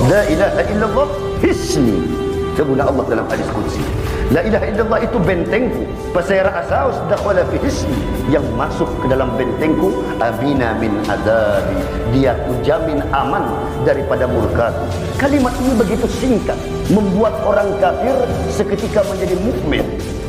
La ilaha illallah hisni. Sebutlah Allah dalam hadis qudsi. La ilaha illallah itu bentengku. Pasayara asaus dakhala fi hisni. Yang masuk ke dalam bentengku amina min adabi. Dia kujamin aman daripada murkaku. Kalimat ini begitu singkat, membuat orang kafir seketika menjadi mukmin.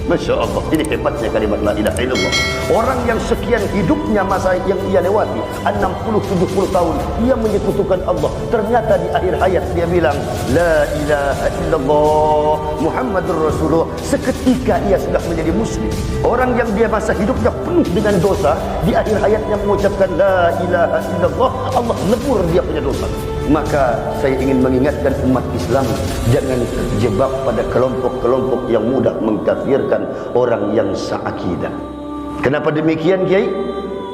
Masya Allah, ini hebatnya kalimat la ilaha illallah. Orang yang sekian hidupnya masa yang ia lewati 60-70 tahun ia menyekutukan Allah, ternyata di akhir hayat dia bilang la ilaha illallah Muhammadur Rasulullah, seketika ia sudah menjadi muslim. Orang yang dia masa hidupnya penuh dengan dosa, di akhir hayatnya mengucapkan la ilaha illallah, Allah lebur dia punya dosa. Maka saya ingin mengingatkan umat Islam, jangan terjebak pada kelompok-kelompok yang mudah mengkafirkan orang yang seakidah. Kenapa demikian, Kiai?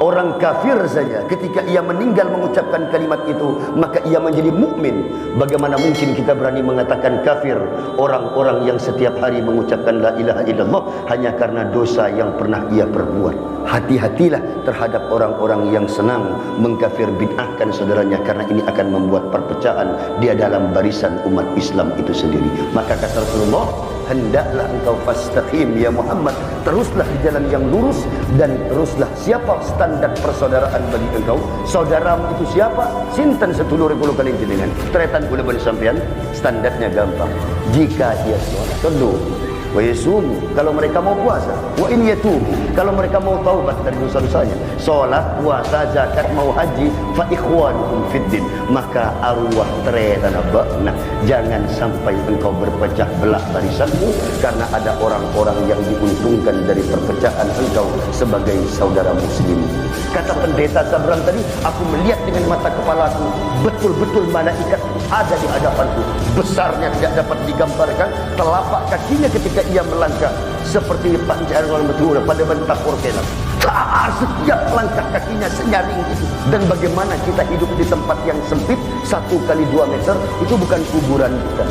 Orang kafir saja ketika ia meninggal mengucapkan kalimat itu, maka ia menjadi mukmin. Bagaimana mungkin kita berani mengatakan kafir orang-orang yang setiap hari mengucapkan la ilaha illallah hanya karena dosa yang pernah ia perbuat? Hati-hatilah terhadap orang-orang yang senang mengkafir bid'ahkan saudaranya, karena ini akan membuat perpecahan di dalam barisan umat Islam itu sendiri. Maka kata Rasulullah, hendaklah engkau fastaqim ya Muhammad, teruslah di jalan yang lurus dan teruslah. Siapa standar persaudaraan bagi engkau? Saudaramu itu siapa? Sinten setulur kulo kali jenengan. Tretan kula bani sampean, standarnya gampang. Jika dia sholat, teduh, wa yasumu, kalau mereka mau puasa, wa in yatubu, kalau mereka mau taubat dari dosa-dosanya, sholat, puasa, zakat, mau haji, fa ikhwanuhum fiddin, maka arwah tretan abakna. Jangan sampai engkau berpecah belah barisanmu karena ada orang-orang yang diuntungkan dari perpecahan engkau sebagai saudara muslim. Kata pendeta Sabran tadi, aku melihat dengan mata kepalaku, betul-betul malaikat ada di hadapanku. Besarnya tidak dapat digambarkan. Telapak kakinya ketika ia melangkah seperti pancaran orang betul pada bentak orkelan. Setiap langkah kakinya senyaring itu. Dan bagaimana kita hidup di tempat yang sempit 1 kali 2 meter, itu bukan kuburan kita.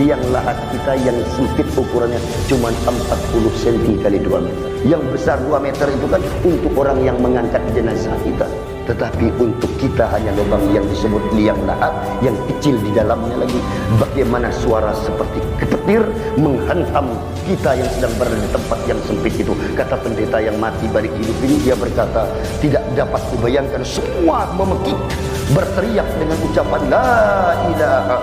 Liang lahat kita yang sempit ukurannya cuma 40 cm kali 2 meter. Yang besar 2 meter itu kan untuk orang yang mengangkat jenazah kita. Tetapi untuk kita hanya lubang yang disebut liang lahat, yang kecil di dalamnya lagi. Bagaimana suara seperti kepetir menghantam kita yang sedang berada di tempat yang sempit itu. Kata pendeta yang mati balik hidup ini, dia berkata, tidak dapat dibayangkan, semua memekik, berteriak dengan ucapan la ilaha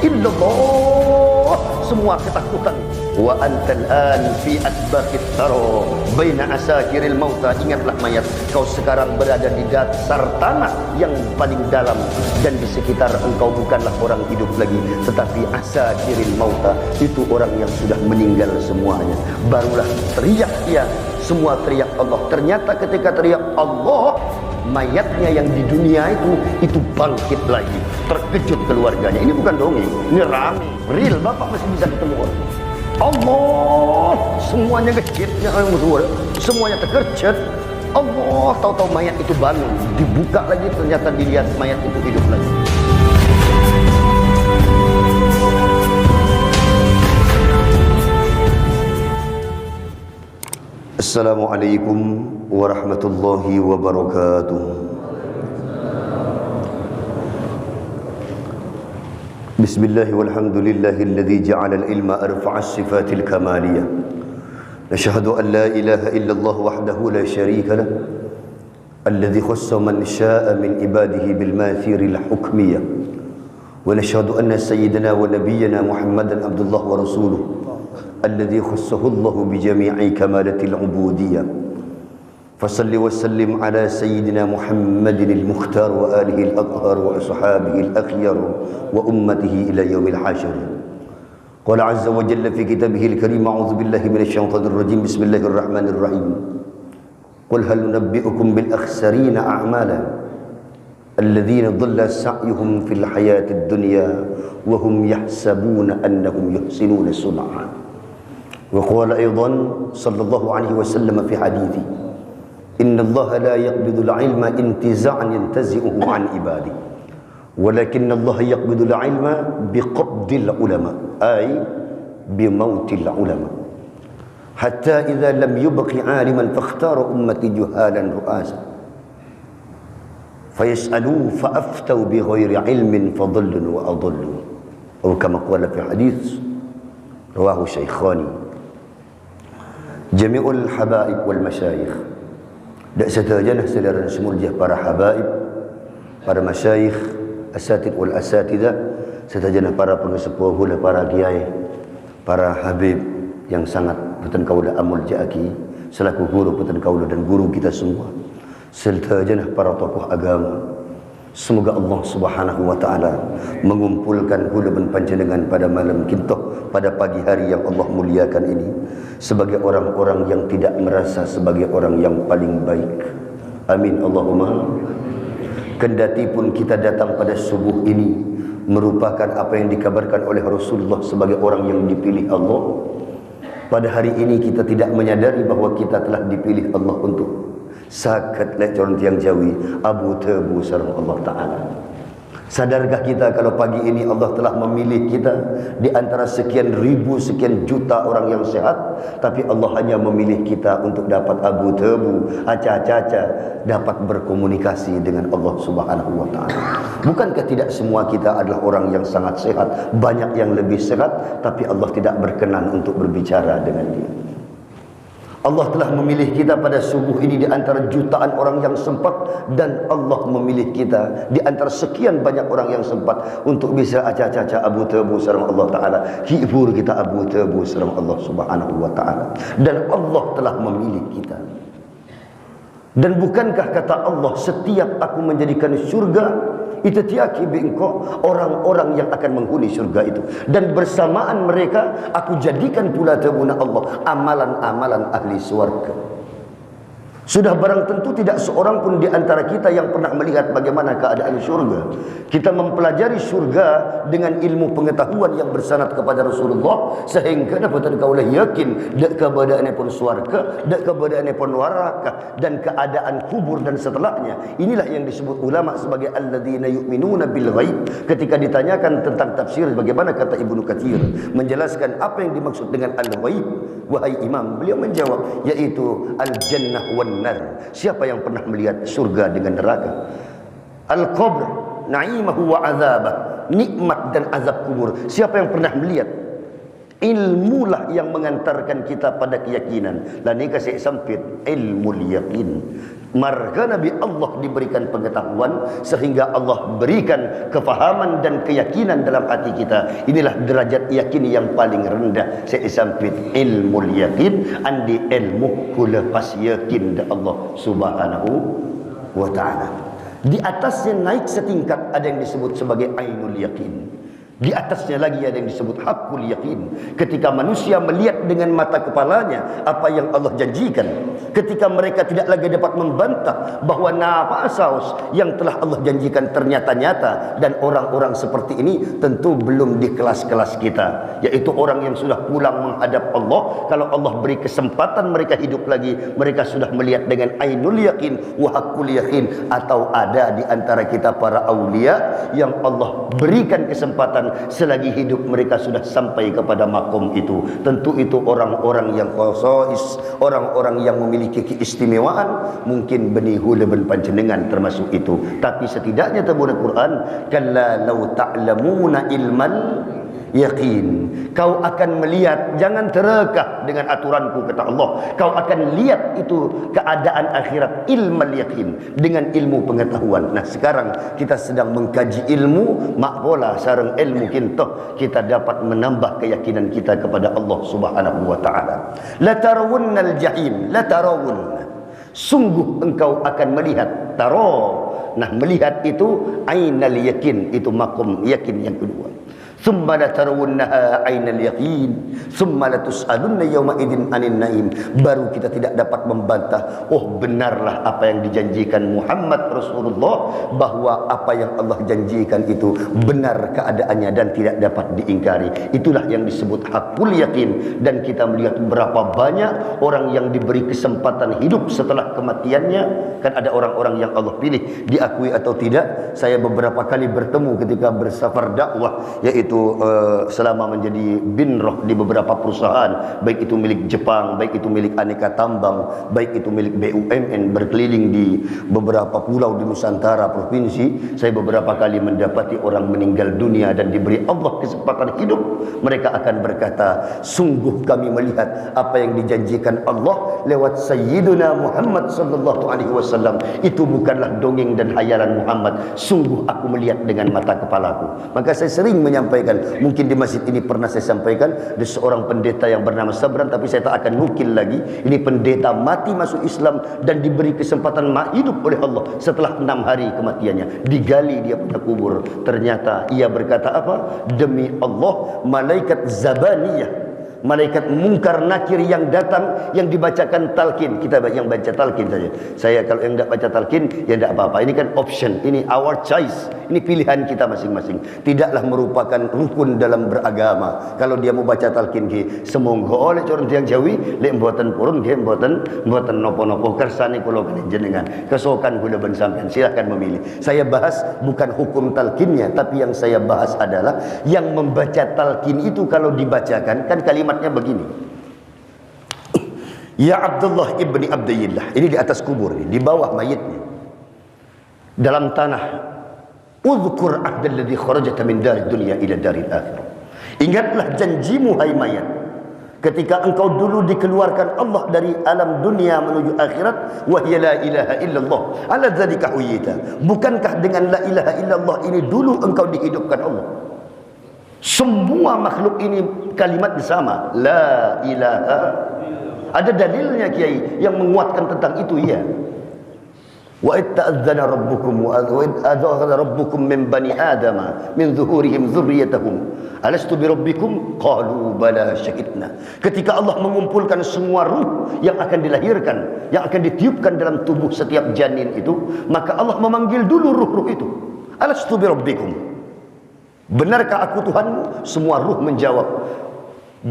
illallah, semua ketakutan. Wa antal an fi atbaqit taro baina asakiril mauta, ingatlah mayat, kau sekarang berada di dasar tanah yang paling dalam, dan di sekitar engkau bukanlah orang hidup lagi, tetapi asakiril mauta, itu orang yang sudah meninggal semuanya. Barulah teriak dia, semua teriak Allah. Ternyata ketika teriak Allah, mayatnya yang di dunia itu bangkit lagi. Terkejut keluarganya. Ini bukan dongeng, ini rame, real. Bapak masih bisa ketemu orang. Allah, semuanya kejutnya, semuanya terkejut. Allah, tahu-tahu mayat itu bangun, dibuka lagi, ternyata dilihat mayat itu hidup lagi. Assalamualaikum warahmatullahi wabarakatuh. Bismillah walhamdulillahilladzi ja'ala al-ilma arfa'as sifatil kamaliyah. Nashhadu an la ilaha illallah wahdahu la syarika lah, alladzi khassa man syaa'a min ibadihi bil mathiril hukmiyah. Wa nashhadu anna sayyidana wa nabiyyana Muhammadan abdullah wa rasuluh, alladzi khassahu Allah bi jami'i kamalatil ubudiyyah. فصل وسلم على سيدنا محمد المختار وآله الأطهار وأصحابه الأخيار وأمته إلى يوم الحشر. قال عز وجل في كتابه الكريم: أعوذ بالله من الشيطان الرجيم، بسم الله الرحمن الرحيم. قل هل ننبئكم بالأخسرين أعمالا الذين ضل سعيهم في الحياة الدنيا وهم يحسبون أنهم يحسنون صنعا. وقال أيضا صلى الله عليه وسلم في حديثه: إن الله لا يقبض العلم انتزاعا ينتزعه عن عباده، ولكن الله يقبض العلم بقبض العلماء، أي bimautil ulama. Hatta idza lam yubqi 'aliman fakhtara ummati juhalan ru'asa. Fayas'alu fa'aftau bighairi 'ilmin fadhallu wa adallu. Atau kama qala fi hadits rawahu Syaikhani. Jami'ul habaib wal masyayikh. Dak satajanah saudara semua para habaib, para masyayikh, asatid wal asatidah, satajanah para pengesepuh, para kiai, para habib yang sangat putan kaula amul ja'aki selaku guru putan kaula dan guru kita semua, serta janah para tokoh agama. Semoga Allah Subhanahu wa taala mengumpulkan kula ben panjenengan pada malam kintoh, pada pagi hari yang Allah muliakan ini sebagai orang-orang yang tidak merasa sebagai orang yang paling baik. Amin Allahumma. Kendati pun kita datang pada subuh ini merupakan apa yang dikabarkan oleh Rasulullah sebagai orang yang dipilih Allah, pada hari ini kita tidak menyadari bahawa kita telah dipilih Allah untuk sakat lecon tiang jawi abu tebu sarang Allah Ta'ala. Sadarkah kita kalau pagi ini Allah telah memilih kita di antara sekian ribu, sekian juta orang yang sehat, tapi Allah hanya memilih kita untuk dapat abu tebu, aca-aca, dapat berkomunikasi dengan Allah Subhanahu wa taala. Bukankah tidak semua kita adalah orang yang sangat sehat, banyak yang lebih sehat, tapi Allah tidak berkenan untuk berbicara dengan dia. Allah telah memilih kita pada subuh ini di antara jutaan orang yang sempat, dan Allah memilih kita di antara sekian banyak orang yang sempat untuk bisa aca-aca abu tebu sareng Allah Ta'ala, hibur kita abu tebu sareng Allah Subhanahu wa Ta'ala. Dan Allah telah memilih kita. Dan bukankah kata Allah, setiap aku menjadikan surga itu tiaki bingko orang-orang yang akan menghuni surga itu, dan bersamaan mereka aku jadikan pula tabuna Allah amalan-amalan ahli surga. Sudah barang tentu tidak seorang pun di antara kita yang pernah melihat bagaimana keadaan surga. Kita mempelajari surga dengan ilmu pengetahuan yang bersanad kepada Rasulullah, sehingga dapat kau yakin dak keadaannya pun surga, dak keadaannya pun neraka, dan keadaan kubur dan setelahnya. Inilah yang disebut ulama sebagai alladzina yu'minuna bil ghaib. Ketika ditanyakan tentang tafsir, bagaimana kata Ibnu Katsir menjelaskan apa yang dimaksud dengan al-ghaib, wahai imam, beliau menjawab, yaitu al-jannah wan nar. Siapa yang pernah melihat surga dengan neraka? Al-qabr na'imahu wa azabah, nikmat dan azab kubur. Siapa yang pernah melihat? Ilmulah yang mengantarkan kita pada keyakinan. Dan ini kasih sampit ilmu yakin. Marga Nabi Allah diberikan pengetahuan sehingga Allah berikan kefahaman dan keyakinan dalam hati kita. Inilah derajat yakin yang paling rendah. Saya sampit ilmu yakin andi ilmu kula pas yakin da Allah Subhanahu wa taala. Di atasnya naik setingkat ada yang disebut sebagai ainul yakin. Di atasnya lagi ada yang disebut hakul yakin. Ketika manusia melihat dengan mata kepalanya apa yang Allah janjikan, ketika mereka tidak lagi dapat membantah bahawa napa saus yang telah Allah janjikan ternyata nyata, dan orang-orang seperti ini tentu belum di kelas-kelas kita, yaitu orang yang sudah pulang menghadap Allah. Kalau Allah beri kesempatan mereka hidup lagi, mereka sudah melihat dengan ainul yakin wa hakul yakin. Atau ada di antara kita para aulia yang Allah berikan kesempatan selagi hidup mereka sudah sampai kepada makom itu. Tentu itu orang-orang yang khasais, orang-orang yang memiliki keistimewaan. Mungkin benihu leben panjenengan termasuk itu. Tapi setidaknya tabuna Quran, kalla law ta'lamuna ilmal yakin, kau akan melihat, jangan terekah dengan aturanku kata Allah, kau akan lihat itu keadaan akhirat ilmal yakin, dengan ilmu pengetahuan. Nah sekarang kita sedang mengkaji ilmu, mak pola sareng ilmu kintoh kita dapat menambah keyakinan kita kepada Allah Subhanahu wa taala. La tarawunnal jahim, la tarawun, sungguh engkau akan melihat. Taro, nah melihat itu ainal yakin, itu makom yakin yang kedua. Thumma latarawunnaha ainal yaqin thumma latus'alunna yawma idzin 'anil na'im. Baru kita tidak dapat membantah, oh benarlah apa yang dijanjikan Muhammad Rasulullah, bahwa apa yang Allah janjikan itu benar keadaannya dan tidak dapat diingkari. Itulah yang disebut hakul yakin. Dan kita melihat berapa banyak orang yang diberi kesempatan hidup setelah kematiannya. Kan ada orang-orang yang Allah pilih, diakui atau tidak. Saya beberapa kali bertemu ketika bersafar dakwah, yaitu itu selama menjadi binroh di beberapa perusahaan, baik itu milik Jepang, baik itu milik aneka tambang, baik itu milik BUMN, berkeliling di beberapa pulau di Nusantara provinsi, saya beberapa kali mendapati orang meninggal dunia dan diberi Allah kesempatan hidup, mereka akan berkata, sungguh kami melihat apa yang dijanjikan Allah lewat Sayyiduna Muhammad sallallahu alaihi wasallam itu bukanlah dongeng dan hayalan Muhammad, sungguh aku melihat dengan mata kepalaku. Maka saya sering menyampaikan, mungkin di masjid ini pernah saya sampaikan, ada seorang pendeta yang bernama Sabran, tapi saya tak akan nukil lagi. Ini pendeta mati masuk Islam dan diberi kesempatan hidup oleh Allah setelah 6 hari kematiannya. Digali dia punya kubur, ternyata ia berkata apa? Demi Allah, malaikat Zabaniyah, malaikat mungkar nakir yang datang, yang dibacakan talqin, kita yang baca talqin saja. Saya kalau yang tidak baca talqin, ya tidak apa-apa. Ini kan option, ini our choice, ini pilihan kita masing-masing. Tidaklah merupakan rukun dalam beragama. Kalau dia mau baca talqin ki, semonggo oleh corong tiang Jawi, lek mboten purun ki mboten nopo-nopo kersane kula jenengan. Kesokan kula ben sampean, silakan memilih. Saya bahas bukan hukum talqinnya, tapi yang saya bahas adalah yang membaca talqin itu kalau dibacakan kan kalimatnya begini. Ya Abdullah ibni Abdillah, ini di atas kubur, di bawah mayitnya, dalam tanah. Udhkur ahdalladzi kharajta min darid dunya ila daril akhirah. Ingatlah janjimu hai mayat, ketika engkau dulu dikeluarkan Allah dari alam dunia menuju akhirat. Wa hiya la ilaha illallah ala dzalika huyita. Bukankah dengan la ilaha illallah ini dulu engkau dihidupkan Allah? Semua makhluk ini kalimat sama, la ilaha. Ada dalilnya kiai yang menguatkan tentang itu, ya. Wa itta'adzana rabbukum wa adzana rabbukum min bani adama min zuhurihim dzurriyyatahum alastu bi rabbikum qalu bala syahidna. Ketika Allah mengumpulkan semua ruh yang akan dilahirkan, yang akan ditiupkan dalam tubuh setiap janin itu, maka Allah memanggil dulu ruh-ruh itu. Alastu bi rabbikum, benarkah aku Tuhanmu? Semua ruh menjawab,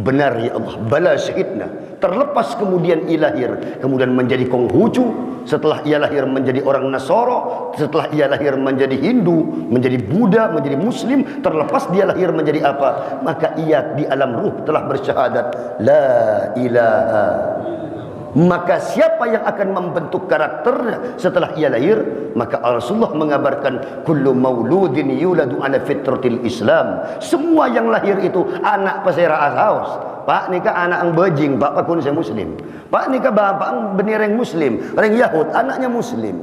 benar ya Allah. Bala syahidna. Terlepas kemudian ia lahir, kemudian menjadi Konghucu, setelah ia lahir menjadi orang Nasoro, setelah ia lahir menjadi Hindu, menjadi Buddha, menjadi Muslim, terlepas dia lahir menjadi apa, maka ia di alam ruh telah bersyahadat la ilaha. Maka siapa yang akan membentuk karakternya setelah ia lahir? Maka Rasulullah mengabarkan, kullu mauludin yuladu ala fitratil Islam. Semua yang lahir itu anak pasera asaus. Pak nikah anak ang bejing, pak pakun saya Muslim. Pak nikah bapak ang benereng Muslim, orang Yahud anaknya Muslim.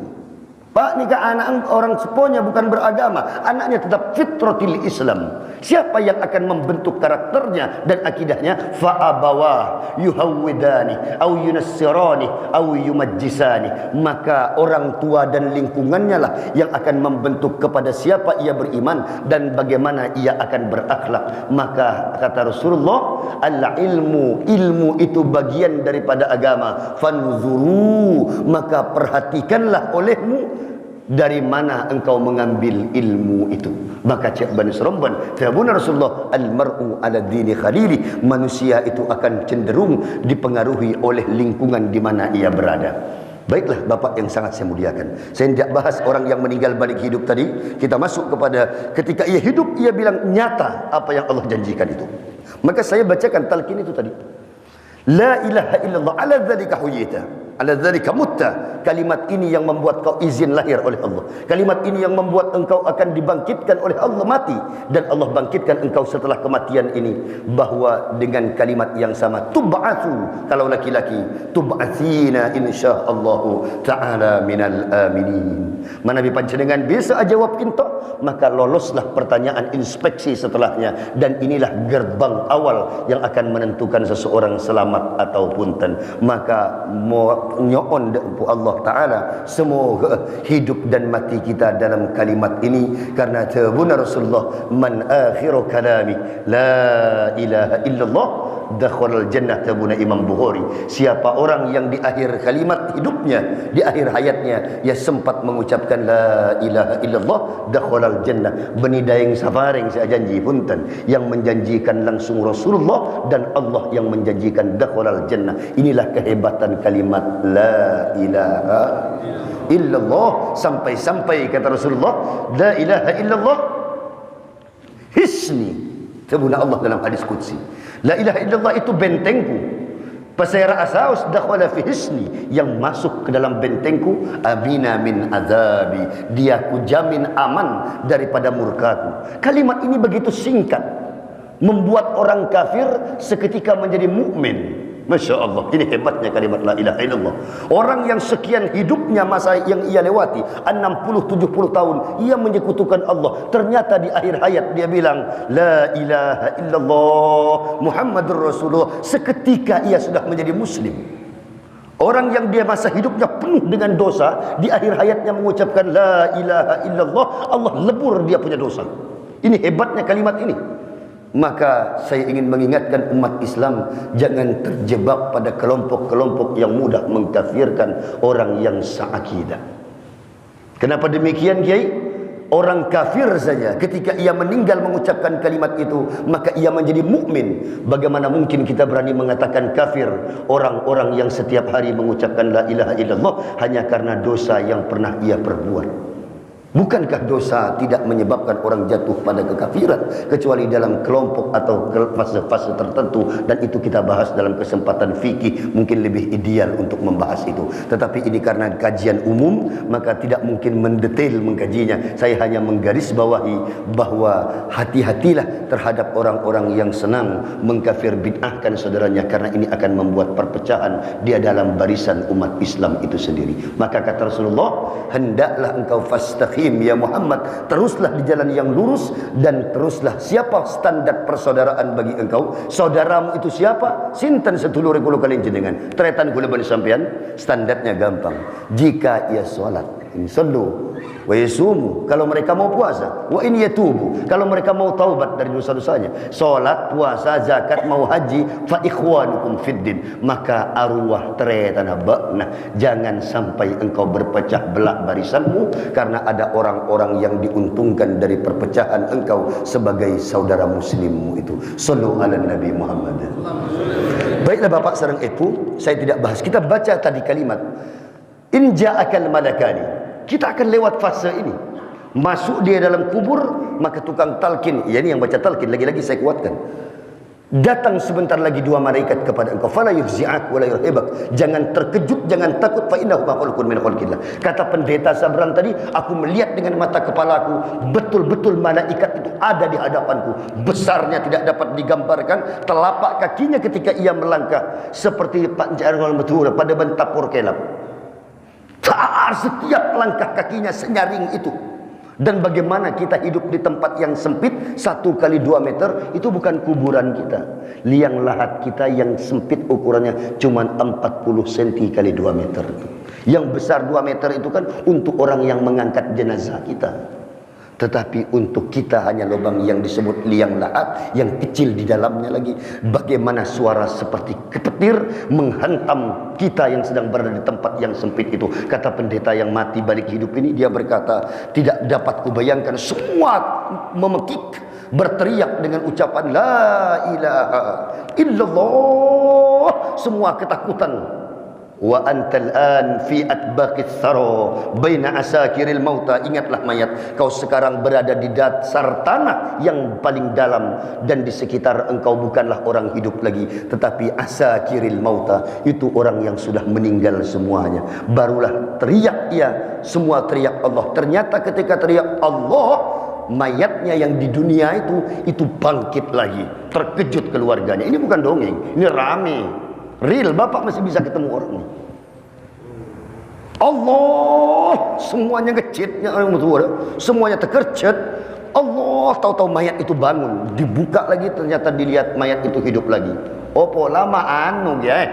Pak nikah anak orang seponya bukan beragama, anaknya tetap fitratil Islam. Siapa yang akan membentuk karakternya dan akidahnya? Fa'abawah yuhawwidani au yunassirani au yumajjisani. Maka orang tua dan lingkungannya lah yang akan membentuk kepada siapa ia beriman dan bagaimana ia akan berakhlak. Maka kata Rasulullah, al-ilmu, ilmu itu bagian daripada agama. Fanzuru, maka perhatikanlah olehmu dari mana engkau mengambil ilmu itu. Maka Cik Bani Seromban, Tabuna Rasulullah, al-mar'u ala dini khalili, manusia itu akan cenderung dipengaruhi oleh lingkungan di mana ia berada. Baiklah Bapak yang sangat saya muliakan, saya tidak bahas orang yang meninggal balik hidup tadi. Kita masuk kepada ketika ia hidup, ia bilang nyata apa yang Allah janjikan itu. Maka saya bacakan talqin itu tadi. La ilaha illallah ala dzalika huyita, ala dzalika mutta. Kalimat ini yang membuat kau izin lahir oleh Allah. Kalimat ini yang membuat engkau akan dibangkitkan oleh Allah mati, dan Allah bangkitkan engkau setelah kematian ini. Bahwa dengan kalimat yang sama, tub'atsu kalau laki-laki, tub'atsina insyaallahu taala minal aminin. Manabi panjenengan bisa jawab kinto, maka loloslah pertanyaan inspeksi setelahnya, dan inilah gerbang awal yang akan menentukan seseorang selamat ataupun ten. Maka nyoon Allah Ta'ala semoga hidup dan mati kita dalam kalimat ini, karena tabuna Rasulullah, man akhiru kalami la ilaha illallah dakhalal jannah. Tabuna Imam Bukhari, siapa orang yang di akhir kalimat hidupnya, di akhir hayatnya, ia sempat mengucapkan la ilaha illallah, dakhalal jannah. Benidaeng safaring saya janji punten, yang menjanjikan langsung Rasulullah dan Allah yang menjanjikan dakhalal jannah. Inilah kehebatan kalimat la ilaha illallah. Sampai-sampai kata Rasulullah, la ilaha illallah hisni Sebutnya Allah dalam hadis qudsi. La ilaha illallah itu bentengku. Pasayara asaus dakhala fi hisni, yang masuk ke dalam bentengku amina min azabi, dia ku jamin aman daripada murkaku. Kalimat ini begitu singkat membuat orang kafir seketika menjadi mukmin. Masya Allah, ini hebatnya kalimat la ilaha illallah. Orang yang sekian hidupnya masa yang ia lewati 60-70 tahun ia menyekutukan Allah, ternyata di akhir hayat dia bilang la ilaha illallah Muhammadur Rasulullah, seketika ia sudah menjadi muslim. Orang yang dia masa hidupnya penuh dengan dosa, di akhir hayatnya mengucapkan la ilaha illallah, Allah lebur dia punya dosa. Ini hebatnya kalimat ini. Maka saya ingin mengingatkan umat Islam, jangan terjebak pada kelompok-kelompok yang mudah mengkafirkan orang yang seakidah. Kenapa demikian, Kiai? Orang kafir saja ketika ia meninggal mengucapkan kalimat itu, maka ia menjadi mukmin. Bagaimana mungkin kita berani mengatakan kafir orang-orang yang setiap hari mengucapkan la ilaha illallah hanya karena dosa yang pernah ia perbuat? Bukankah dosa tidak menyebabkan orang jatuh pada kekafiran kecuali dalam kelompok atau fase-fase tertentu, dan itu kita bahas dalam kesempatan fikih, mungkin lebih ideal untuk membahas itu. Tetapi ini karena kajian umum maka tidak mungkin mendetail mengkajinya. Saya hanya menggarisbawahi bahwa hati-hatilah terhadap orang-orang yang senang mengkafir bid'ahkan saudaranya, karena ini akan membuat perpecahan di dalam barisan umat Islam itu sendiri. Maka kata Rasulullah, hendaklah engkau fastaqim ya Muhammad, teruslah di jalan yang lurus, dan teruslah siapa standar persaudaraan bagi engkau. Saudaramu itu siapa? Sinten setulur kulo kalian jenengan. Tretan kula bani sampean, standarnya gampang. Jika ia salat, ini sallu wa yasumu, kalau mereka mau puasa, wa in yatubu, kalau mereka mau taubat dari dosa-dosanya, salat, puasa, zakat, mau haji, fa ikhwanukum fiddin, maka arwah teretana bakna, jangan sampai engkau berpecah belah barisanmu karena ada orang-orang yang diuntungkan dari perpecahan engkau sebagai saudara muslimmu itu. Sallu ala Nabi Muhammad. Baiklah Bapak sareng Ibu, saya tidak bahas. Kita baca tadi kalimat in ja'akal malakani. Kita akan lewat fase ini. Masuk dia dalam kubur, maka tukang talqin, ya ini yang baca talqin, lagi-lagi saya kuatkan. Datang sebentar lagi dua malaikat kepada engkau. Fala yufzi'ak wa la yurhibak. Jangan terkejut, jangan takut, fa innahu makhluqun min khalqillah. Kata pendeta Sabran tadi, aku melihat dengan mata kepalaku, betul-betul malaikat itu ada di hadapanku. Besarnya tidak dapat digambarkan. Telapak kakinya ketika ia melangkah seperti pancaran betul pada bentapur kelap. Setiap langkah kakinya senyaring itu. Dan bagaimana kita hidup di tempat yang sempit 1 kali 2 meter, itu bukan kuburan kita. Liang lahat kita yang sempit ukurannya cuma 40 cm kali 2 meter. Yang besar 2 meter itu kan untuk orang yang mengangkat jenazah kita. Tetapi untuk kita hanya lubang yang disebut liang lahat, yang kecil di dalamnya lagi. Bagaimana suara seperti kepetir menghantam kita yang sedang berada di tempat yang sempit itu. Kata pendeta yang mati balik hidup ini, dia berkata, tidak dapat kubayangkan, semua memekik, berteriak dengan ucapan la ilaha illallah, semua ketakutan. Wa antal an fi atbaqis thara baina asakiril mauta. Ingatlah mayat, kau sekarang berada di dasar tanah yang paling dalam, dan di sekitar engkau bukanlah orang hidup lagi, tetapi asakiril mauta, itu orang yang sudah meninggal semuanya. Barulah teriak ia, semua teriak Allah. Ternyata ketika teriak Allah, mayatnya yang di dunia itu bangkit lagi. Terkejut keluarganya. Ini bukan dongeng, ini rame. Real, Bapak masih bisa ketemu orangnya. Allah, semuanya ngecitnya, semuanya terkercet. Allah, tahu-tahu mayat itu bangun, dibuka lagi, ternyata dilihat mayat itu hidup lagi. Opo lama anu ya,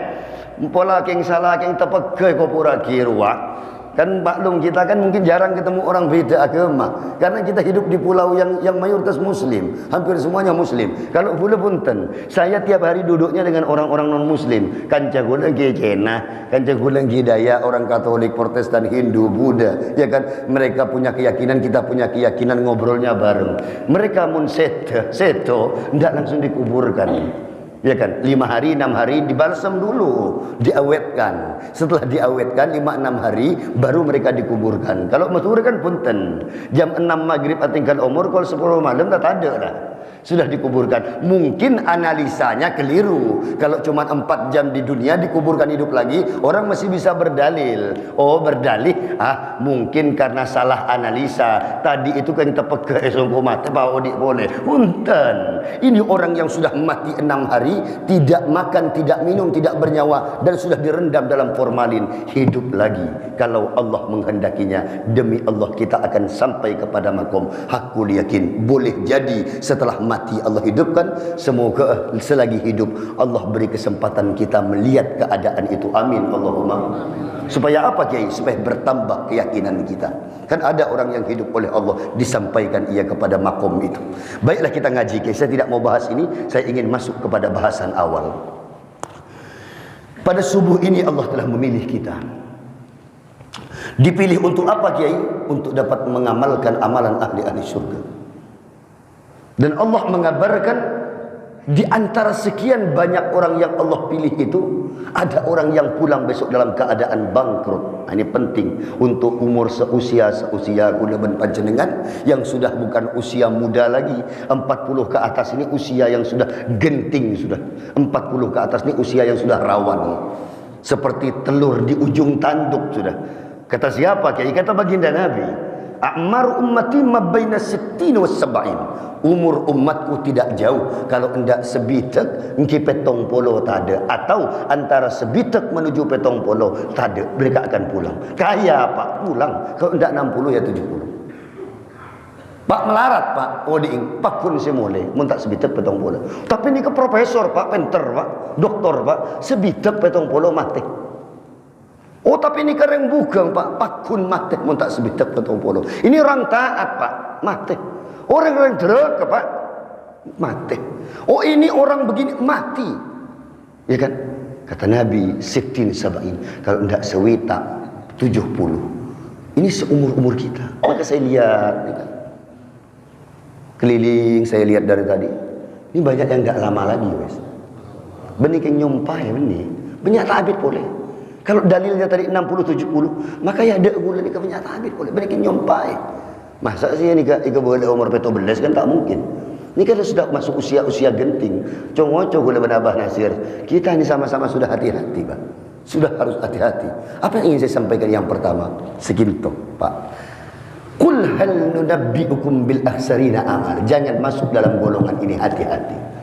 pola keng salah keng tepegai kopura kirwa. Kan maklum kita kan mungkin jarang ketemu orang beda agama, karena kita hidup di pulau yang mayoritas muslim, hampir semuanya muslim. Kalau boleh punten, saya tiap hari duduknya dengan orang-orang non muslim, kanca kula nggih Cina, kanca kula nggih Daya, orang Katolik, Protestan, Hindu, Buddha, ya kan. Mereka punya keyakinan, kita punya keyakinan, ngobrolnya bareng. Mereka mun seto ndak langsung dikuburkan. Ya kan, 5 hari 6 hari dibalsam dulu, diawetkan. Setelah diawetkan 5-6 hari baru mereka dikuburkan. Kalau matur kan punten, jam 6 maghrib atingkal umur, kalau 10 malam tak ada dah. sudah dikuburkan. Mungkin analisanya keliru. Kalau cuma 4 jam di dunia dikuburkan hidup lagi, orang masih bisa berdalil. Oh, berdalih, mungkin karena salah analisa. Tadi itu kan tepeke sungguh mati bawa dik boleh. Punten. Ini orang yang sudah mati 6 hari, tidak makan, tidak minum, tidak bernyawa, dan sudah direndam dalam formalin, hidup lagi. Kalau Allah menghendakinya, demi Allah kita akan sampai kepada makom hakul yakin. Boleh jadi setelah mati Allah hidupkan. Semoga selagi hidup Allah beri kesempatan kita melihat keadaan itu. Amin Allahumma. Supaya apa Kiai? Supaya bertambah keyakinan kita. Kan ada orang yang hidup oleh Allah, disampaikan ia kepada makom itu. Baiklah kita ngaji Kiai. Saya tidak mau bahas ini, saya ingin masuk kepada bahasan awal. Pada subuh ini Allah telah memilih kita. Dipilih untuk apa Kiai? Untuk dapat mengamalkan amalan ahli-ahli surga. Dan Allah mengabarkan, di antara sekian banyak orang yang Allah pilih itu, ada orang yang pulang besok dalam keadaan bangkrut. Ini penting untuk umur seusia guna ben panjenengan yang sudah bukan usia muda lagi. 40 ke atas ini usia yang sudah genting sudah. 40 ke atas ini usia yang sudah rawan. Seperti telur di ujung tanduk sudah. Kata siapa? Kata baginda Nabi, a'mar ummati mabaina 60 wa 70. Umur umatku tidak jauh. Kalau hendak sebitek engki petong polo tak ada, atau antara sebitek menuju petong polo tak ada, mereka akan pulang. Kaya Pak pulang. Kalau hendak 60 ya 70. Pak melarat Pak, oding pakun semule mun tak sebitek petong polo. Tapi ni ke profesor Pak, penter Pak, doktor Pak, sebitek petong polo mati. Oh tapi ini kering bugang Pak, pakun mati mun tak sebitek petong polo. Ini orang taat Pak, mati. Orang-orang deraka Pak, mati. Oh ini orang begini, mati. Ya kan? Kata Nabi, 60 70. Kalau tidak sewita 70. Ini seumur-umur kita. Maka saya lihat, ya kan? Keliling saya lihat dari tadi. Ini banyak yang tidak lama lagi, wes. Benih yang nyumpai, benih. Banyak tabit boleh. Kalau dalilnya tadi 60 70, maka ya ada gula ni ke banyak tabit boleh. Benih yang nyumpai. Masa sih ini ika boleh umur peto belas kan tak mungkin. Ini kan sudah masuk usia genting. Congoco gula benabah Nasir. Kita ini sama-sama sudah hati-hati Pak. Sudah harus hati-hati. Apa yang ingin saya sampaikan yang pertama? Seginto Pak. Qul hal nunabbi'ukum bil akhsarina amal. Jangan masuk dalam golongan ini, hati-hati.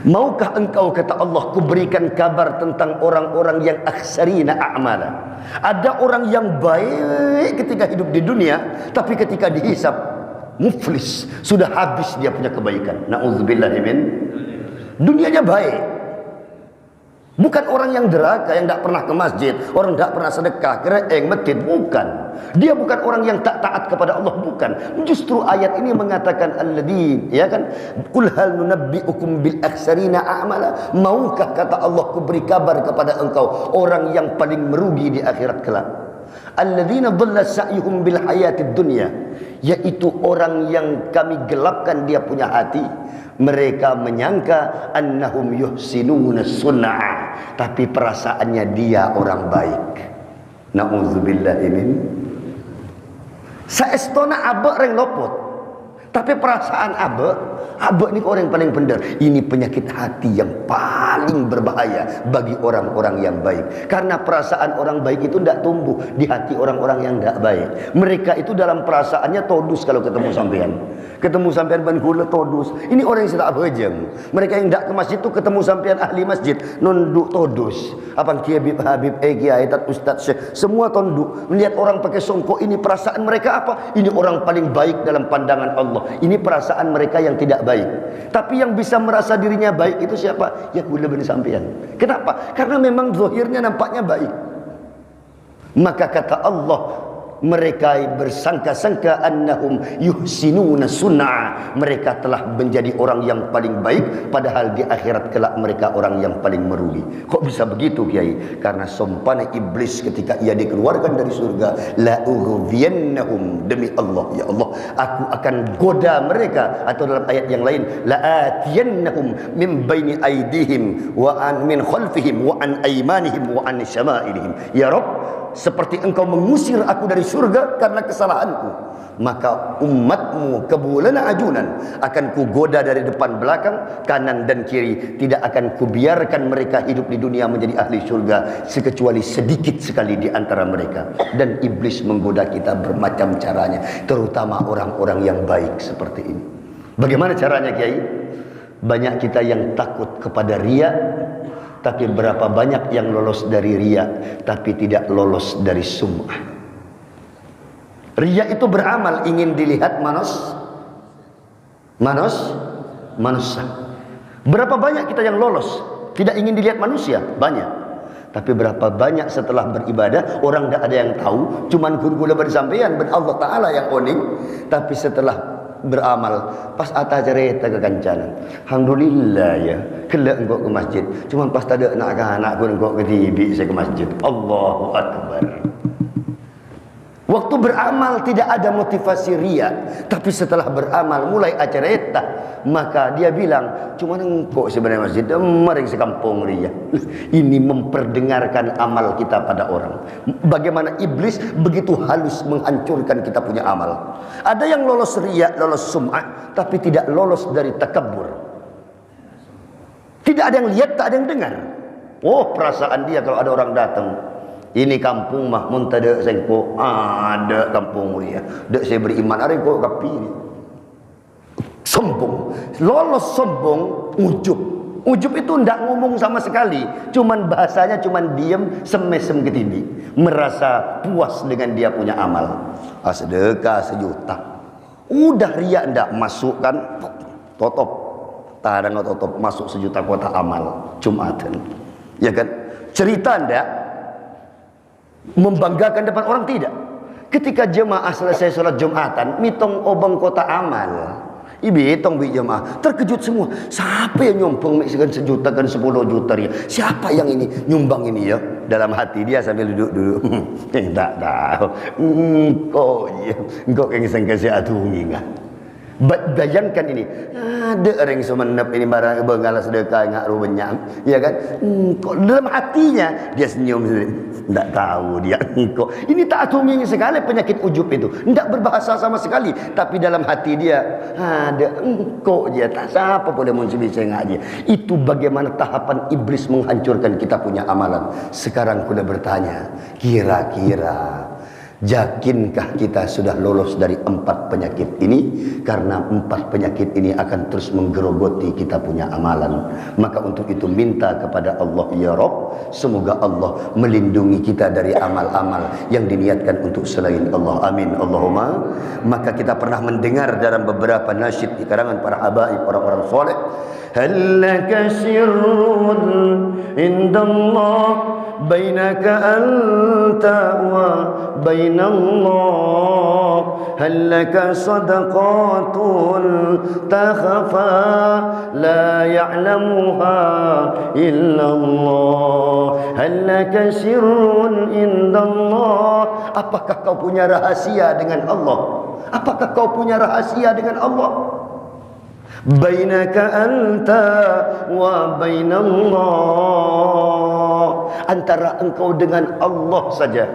Maukah engkau, kata Allah, kuberikan kabar tentang orang-orang yang akhsarina a'mala. Ada orang yang baik ketika hidup di dunia, tapi ketika dihisap muflis, sudah habis dia punya kebaikan. Na'udzubillahi min. Dunianya baik. Bukan orang yang deraka, yang tidak pernah ke masjid, orang tidak pernah sedekah, kereeng, medit, bukan. Dia bukan orang yang tak taat kepada Allah, bukan. Justru ayat ini mengatakan alladzi, ya kan? Qul hal nunabbi'ukum bil akhsarina a'mala. Maukah, kata Allah, kuberi kabar kepada engkau orang yang paling merugi di akhirat kelak. Alladzina dhalla sa'yuhum bil hayatid dunya, yaitu orang yang kami gelapkan dia punya hati. Mereka menyangka annahum yuhsinuna sun'a, tapi perasaannya dia orang baik. Na'udzubillahi min. Saestona abek reng lopot, tapi perasaan abek ni orang yang paling benar. Ini penyakit hati yang paling berbahaya bagi orang-orang yang baik. Karena perasaan orang baik itu tidak tumbuh di hati orang-orang yang tidak baik. Mereka itu dalam perasaannya todus kalau ketemu sampean. Ketemu sampean ban gula todus. Ini orang yang tidak bejeng. Mereka yang tidak ke masjid itu ketemu sampean ahli masjid nunduk todus. Apang Kiai Habib, Kiai Tat Ustaz Syekh, semua tunduk. Melihat orang pakai songkok, ini perasaan mereka apa? Ini orang paling baik dalam pandangan Allah. Ini perasaan mereka yang tidak baik. Tapi yang bisa merasa dirinya baik itu siapa? Ya gula ben sampean. Kenapa? Karena memang zahirnya nampaknya baik. Maka kata Allah, mereka bersangka-sangka annahum yuhsinuna sun'a, mereka telah menjadi orang yang paling baik, padahal di akhirat kelak mereka orang yang paling merugi. Kok bisa begitu Kiai? Karena sompana iblis ketika ia dikeluarkan dari surga, la ughwiyannahum, demi Allah, ya Allah, aku akan goda mereka. Atau dalam ayat yang lain, la atiyannahum min baini aydihim wa an min khalfihim wa an aymanihim wa an syama'ilihim. Ya Rabb, seperti engkau mengusir aku dari surga karena kesalahanku, maka umatmu kebulana ajunan akan kugoda dari depan belakang, kanan dan kiri. Tidak akan kubiarkan mereka hidup di dunia menjadi ahli surga sekecuali sedikit sekali di antara mereka. Dan iblis menggoda kita bermacam caranya, terutama orang-orang yang baik seperti ini. Bagaimana caranya, Kiai? Banyak kita yang takut kepada riya, tapi berapa banyak yang lolos dari riya tapi tidak lolos dari sum'ah. Riya itu beramal ingin dilihat manusia. Berapa banyak kita yang lolos tidak ingin dilihat manusia? Banyak. Tapi berapa banyak setelah beribadah orang tidak ada yang tahu, cuman gula bersampean ben Allah Taala yang oning. Tapi setelah beramal pas atas cerita kekancanan, alhamdulillah ya, kelak engkau ke masjid. Cuman pas tak ada anak-anak engkau ke TV saya ke masjid. Allahu Akbar. Waktu beramal tidak ada motivasi riya, tapi setelah beramal mulai acareta, maka dia bilang, cuma engkau sebenarnya masjid, mari sekampung riya. Ini memperdengarkan amal kita pada orang. Bagaimana iblis begitu halus menghancurkan kita punya amal. Ada yang lolos riya, lolos sum'ah, tapi tidak lolos dari takabbur. Tidak ada yang lihat, tak ada yang dengar. Oh, perasaan dia kalau ada orang datang. Ini kampung mah mun tada sengko ada kampung mulia. Dek saya beriman are kok kapi ni. Sombong. Lolos sombong, ujub. Ujub itu ndak ngomong sama sekali, cuman bahasanya cuman diam semesem ketindi, merasa puas dengan dia punya amal. Sedekah 1 juta. Udah riya ndak masukkan totop. Tarang totop masuk 1 juta kota amal Jumatan. Ya kan? Cerita ndak membanggakan depan orang, tidak. Ketika jemaah selesai sholat Jumatan, mitong obeng kota amal, ibitong bi jemaah terkejut semua. Siapa yang nyumbang misalkan 1 juta kan 10 juta ya? Siapa yang ini nyumbang ini ya? Dalam hati dia sambil duduk-duduk, tak tahu. Engkau yang sangka saya atungi ngah. Bayangkan ini, ada orang semenep ini barang bengala sedekah ngak rubenyang, ya kan? Kok dalam hatinya dia senyum sendiri, tidak tahu dia kok ini tak atungi sekali penyakit ujub itu, tidak berbahasa sama sekali, tapi dalam hati dia ada kok dia tak siapa boleh muncul bisa ngak dia. Itu bagaimana tahapan iblis menghancurkan kita punya amalan. Sekarang kuda bertanya, kira-kira yakinkah kita sudah lolos dari 4 penyakit ini? Karena 4 penyakit ini akan terus menggerogoti kita punya amalan. Maka untuk itu minta kepada Allah, ya Rabb, semoga Allah melindungi kita dari amal-amal yang diniatkan untuk selain Allah. Amin Allahumma. Maka kita pernah mendengar dalam beberapa nasyid di karangan para habaib, orang-orang soleh, hal laka sirrun indallah bainaka anta wa bainallah, hal laka sadaqatun takhafa la ya'lamuha illallah, hal laka sirrun indallah. Apakah kau punya rahasia dengan Allah? Apakah kau punya rahasia dengan Allah? Bainaka anta wa bainallah, antara engkau dengan Allah saja,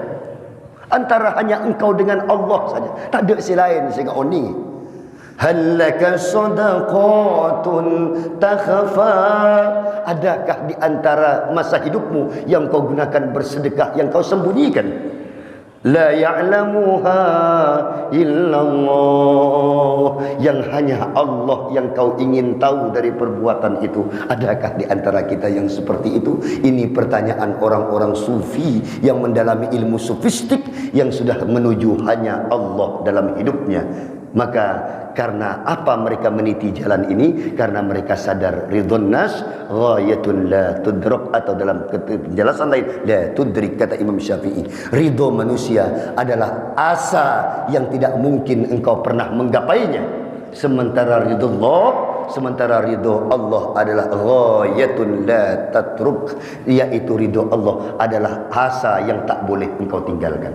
antara hanya engkau dengan Allah saja, tak ada si lain sehingga oni. Halaka sadaqatun takhafa, adakah di antara masa hidupmu yang kau gunakan bersedekah yang kau sembunyikan? La ya'lamuha illallah, yang hanya Allah yang kau ingin tahu dari perbuatan itu. Adakah di antara kita yang seperti itu? Ini pertanyaan orang-orang sufi yang mendalami ilmu sufistik, yang sudah menuju hanya Allah dalam hidupnya. Maka karena apa mereka meniti jalan ini? Karena mereka sadar ridhon nas ghayatun la tudrak, atau dalam penjelasan lain la tudrik, kata Imam Syafi'i, ridho manusia adalah asa yang tidak mungkin engkau pernah menggapainya. Sementara ridho Allah adalah ghayatun la tatruk, yaitu ridho Allah adalah asa yang tak boleh engkau tinggalkan.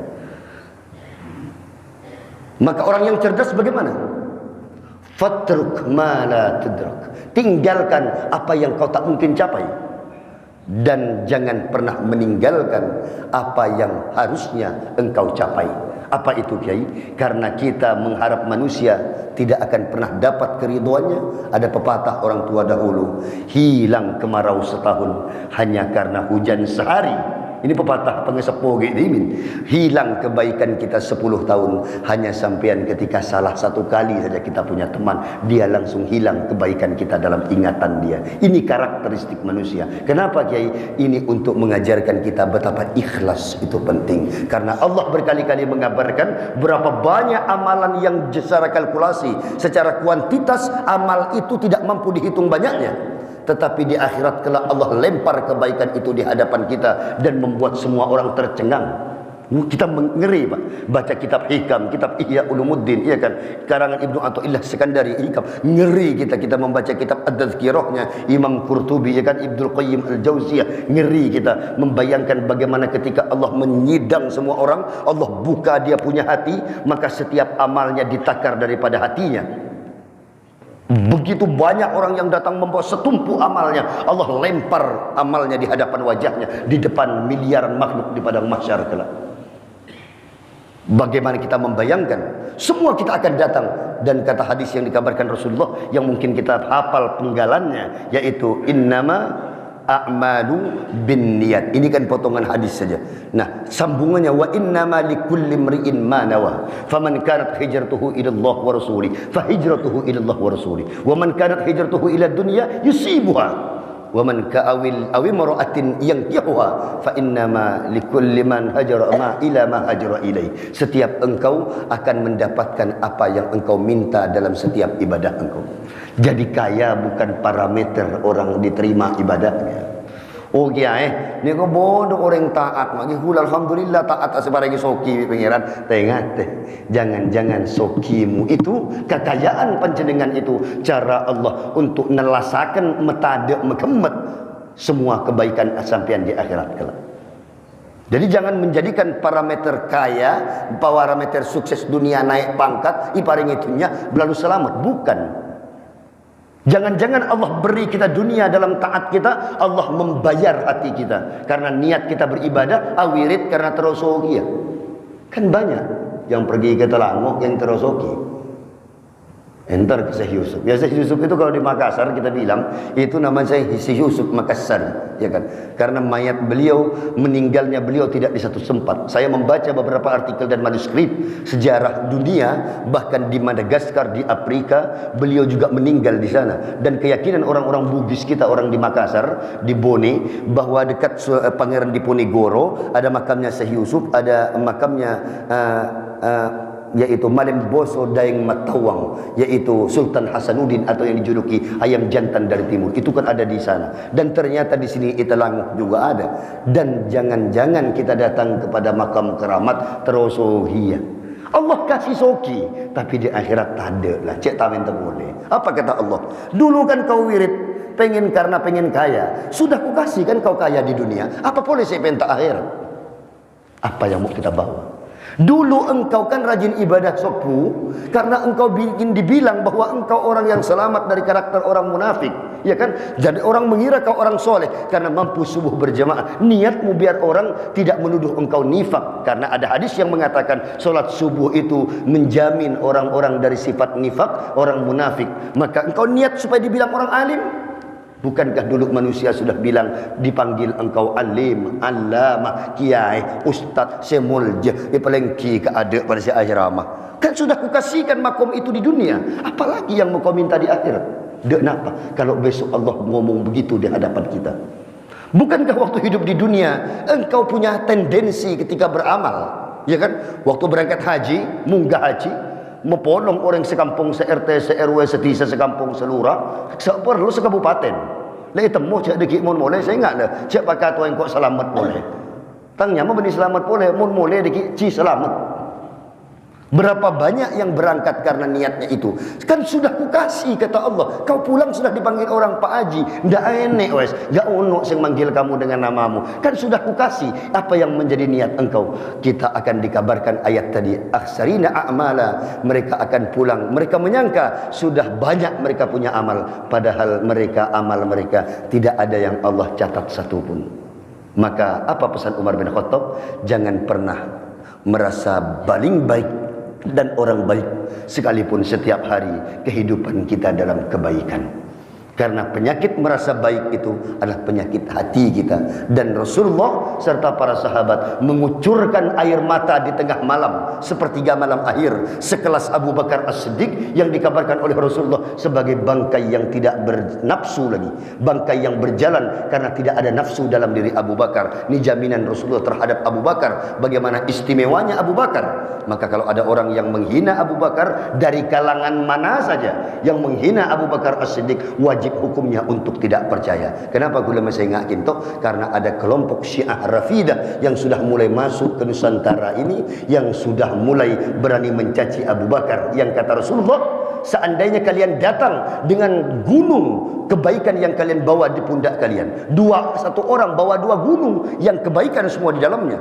Maka orang yang cerdas bagaimana? Fatruk ma la tudrak, tinggalkan apa yang kau tak mungkin capai. dan jangan pernah meninggalkan apa yang harusnya engkau capai. Apa itu Kiai? Karena kita mengharap manusia tidak akan pernah dapat keriduannya. Ada pepatah orang tua dahulu, hilang kemarau setahun hanya karena hujan sehari. Ini pepatah pengesepuh Gidimin. Hilang kebaikan kita 10 tahun hanya sampean ketika salah satu kali saja kita punya teman, dia langsung hilang kebaikan kita dalam ingatan dia. Ini karakteristik manusia. Kenapa Kiai? Ini untuk mengajarkan kita betapa ikhlas itu penting. Karena Allah berkali-kali mengabarkan berapa banyak amalan yang secara kalkulasi, secara kuantitas amal itu tidak mampu dihitung banyaknya. Tetapi di akhirat kelak Allah lempar kebaikan itu di hadapan kita dan membuat semua orang tercengang. Kita ngeri Pak, baca kitab Hikam, kitab Ihya Ulumuddin, iya kan, karangan Ibnu Athaillah Sekandari, Hikam. Ngeri kita membaca kitab Ad-Tazkirahnya Imam Qurtubi, ya kan, Ibnu Qayyim Al-Jauziyah. Ngeri kita membayangkan bagaimana ketika Allah menyidang semua orang, Allah buka dia punya hati, maka setiap amalnya ditakar daripada hatinya. Begitu banyak orang yang datang membawa setumpu amalnya, Allah lempar amalnya di hadapan wajahnya, di depan miliaran makhluk di padang mahsyar kelak. Bagaimana kita membayangkan? Semua kita akan datang, dan kata hadis yang dikabarkan Rasulullah yang mungkin kita hafal penggalannya, yaitu innama a'malu binniyat. Ini kan potongan hadis saja. Nah, sambungannya wa innama likulli imri'in ma nawa. Faman kanat hijratuhu ila Allah wa rasulih, fa hijratuhu ila Allah wa rasulih. Wa man kanat hijratuhu ila dunya yusibuha. Wa man ka'awil aw imra'atin yankihuha fa innama likulli man hajara ma ila ma hajara ilai. Setiap engkau akan mendapatkan apa yang engkau minta dalam setiap ibadah engkau. Jadi kaya bukan parameter orang diterima ibadahnya. Oh Kiai, ni kau bodoh orang taat, magi hul alhamdulillah taat sebarang soki pengiran. Tengah teh, jangan-jangan sokimu itu, kekayaan panjenengan itu cara Allah untuk nelasakan metade mekemet semua kebaikan sampean di akhirat kelak. Jadi jangan menjadikan parameter kaya, parameter sukses dunia naik pangkat, iparing itunya berlalu selamat, bukan. Jangan-jangan Allah beri kita dunia dalam taat kita, Allah membayar hati kita karena niat kita beribadah, awirit karena terosoki. Kan banyak yang pergi ke Telangok yang terosoki. Enter ke Syekh Yusuf. Ya Syekh Yusuf itu kalau di Makassar kita bilang itu namanya Syekh Yusuf Makassar, ya kan? Karena mayat beliau, meninggalnya beliau tidak di satu tempat. Saya membaca beberapa artikel dan manuskrip sejarah dunia, bahkan di Madagaskar, di Afrika, beliau juga meninggal di sana. Dan keyakinan orang-orang Bugis kita, orang di Makassar, di Bone, bahwa dekat Pangeran Diponegoro ada makamnya Syekh Yusuf, ada makamnya yaitu Malim Boso Daeng Matawang, yaitu Sultan Hasanuddin atau yang dijuluki ayam jantan dari timur. Itu kan ada di sana. Dan ternyata di sini Italanguh juga ada. Dan jangan-jangan kita datang kepada makam keramat terosohiyah. Allah kasih soki, tapi di akhirat tak ada lah. Cek tamen boleh. Apa kata Allah? Dulu kan kau wirid pengen karena pengen kaya. Sudah ku kasih kan kau kaya di dunia. Apa boleh saya pentak akhirat? Apa yang mau kita bawa? Dulu engkau kan rajin ibadah sopu karena engkau bikin dibilang bahwa engkau orang yang selamat dari karakter orang munafik, ya kan? Jadi orang mengira kau orang soleh karena mampu subuh berjamaah. Niatmu biar orang tidak menuduh engkau nifak, karena ada hadis yang mengatakan solat subuh itu menjamin orang-orang dari sifat nifak, orang munafik. Maka engkau niat supaya dibilang orang alim. Bukankah dulu manusia sudah bilang dipanggil engkau alim, allamah, kiai, ustaz, semulja, ipalengki ke ada pada si asrama. Kan sudah kukasihkan makom itu di dunia, apalagi yang mau kau minta di akhirat? Kenapa? Kalau besok Allah ngomong begitu di hadapan kita. Bukankah waktu hidup di dunia engkau punya tendensi ketika beramal, ya kan? Waktu berangkat haji, munggah haji, mempolong orang sekampung, se-RT, se-RW, se-desa, sekampung, selurah, seperlu sekabupaten. Lai temu cak deki mun boleh, saya enggak dah. Cak pakai tuan kok selamat boleh. Tangnya mau beni selamat boleh, mun boleh deki ci selamat. Berapa banyak yang berangkat karena niatnya itu. Kan sudah kukasih, kata Allah. Kau pulang sudah dipanggil orang Pak Haji. Ndak enek wes. Gak ono sing manggil kamu dengan namamu. Kan sudah kukasih. Apa yang menjadi niat engkau? Kita akan dikabarkan ayat tadi. Aksarina a'mala. Mereka akan pulang. Mereka menyangka sudah banyak mereka punya amal. Padahal amal mereka tidak ada yang Allah catat satupun. Maka apa pesan Umar bin Khattab? Jangan pernah merasa paling baik dan orang baik sekalipun setiap hari kehidupan kita dalam kebaikan. Karena penyakit merasa baik itu adalah penyakit hati kita. Dan Rasulullah serta para sahabat mengucurkan air mata di tengah malam, sepertiga malam akhir, sekelas Abu Bakar As-Siddiq yang dikabarkan oleh Rasulullah sebagai bangkai yang tidak bernafsu lagi, bangkai yang berjalan karena tidak ada nafsu dalam diri Abu Bakar. Ini jaminan Rasulullah terhadap Abu Bakar, bagaimana istimewanya Abu Bakar. Maka kalau ada orang yang menghina Abu Bakar dari kalangan mana saja yang menghina Abu Bakar As-Siddiq, wajib hukumnya untuk tidak percaya. Kenapa gula masih ngakin toh? Karena ada kelompok Syiah Rafidah yang sudah mulai masuk ke Nusantara ini, yang sudah mulai berani mencaci Abu Bakar. Yang kata Rasulullah, seandainya kalian datang dengan gunung kebaikan yang kalian bawa di pundak kalian, satu orang bawa 2 gunung yang kebaikan semua di dalamnya,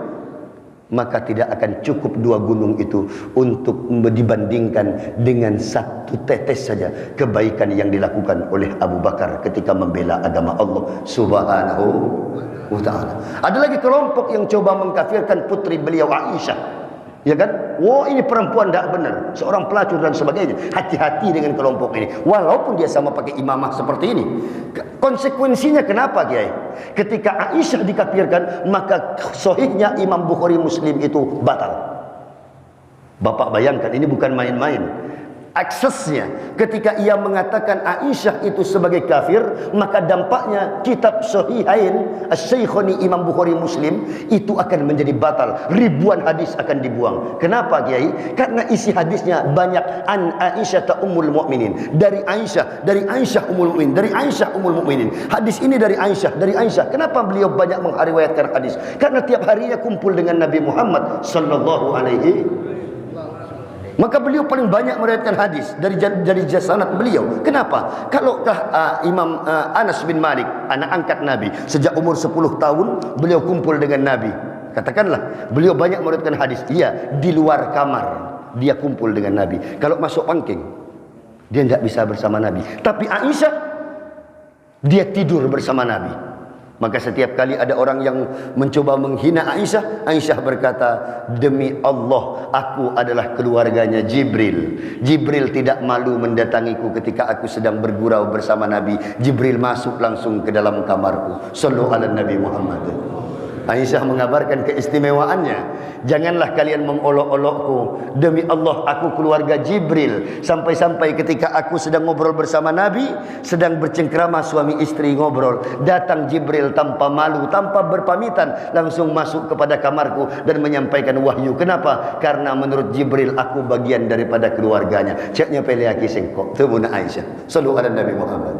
maka tidak akan cukup 2 gunung itu untuk dibandingkan dengan 1 tetes saja kebaikan yang dilakukan oleh Abu Bakar ketika membela agama Allah Subhanahu wa ta'ala. Ada lagi kelompok yang coba mengkafirkan putri beliau Aisyah. Ya kan? Wah, ini perempuan tidak benar, seorang pelacur dan sebagainya. Hati-hati dengan kelompok ini. Walaupun dia sama pakai imamah seperti ini. Konsekuensinya kenapa, Kiai? Ketika Aisyah dikafirkan, maka sahihnya Imam Bukhari Muslim itu batal. Bapak bayangkan, ini bukan main-main. Aksesnya ketika ia mengatakan Aisyah itu sebagai kafir, maka dampaknya kitab Sahihain Asy-Syaikhaini Imam Bukhari Muslim itu akan menjadi batal. Ribuan hadis akan dibuang. Kenapa, Kiai? Karena isi hadisnya banyak an Aisyah ummul mukminin, dari Aisyah ummul mukminin, dari Aisyah ummul mukminin. Hadis ini dari Aisyah. Kenapa beliau banyak meriwayatkan hadis? Karena tiap harinya kumpul dengan Nabi Muhammad sallallahu alaihi. Maka beliau paling banyak meriwayatkan hadis dari sanad beliau. Kenapa? Kalau Imam Anas bin Malik, anak angkat Nabi, sejak umur 10 tahun beliau kumpul dengan Nabi. Katakanlah beliau banyak meriwayatkan hadis. Iya, di luar kamar dia kumpul dengan Nabi. Kalau masuk pangking dia tidak bisa bersama Nabi. Tapi Aisyah dia tidur bersama Nabi. Maka setiap kali ada orang yang mencoba menghina Aisyah, Aisyah berkata, demi Allah, aku adalah keluarganya Jibril. Jibril tidak malu mendatangiku ketika aku sedang bergurau bersama Nabi. Jibril masuk langsung ke dalam kamarku. Sallu ala Nabi Muhammad. Aisyah mengabarkan keistimewaannya. Janganlah kalian mengolok-olokku. Demi Allah, aku keluarga Jibril. Sampai-sampai ketika aku sedang ngobrol bersama Nabi, sedang bercengkrama suami istri ngobrol, datang Jibril tanpa malu, tanpa berpamitan, langsung masuk kepada kamarku dan menyampaikan wahyu. Kenapa? Karena menurut Jibril aku bagian daripada keluarganya. Ceknya peleaki sengkok. Tubuna Aisyah. Sallu ala Nabi Muhammad.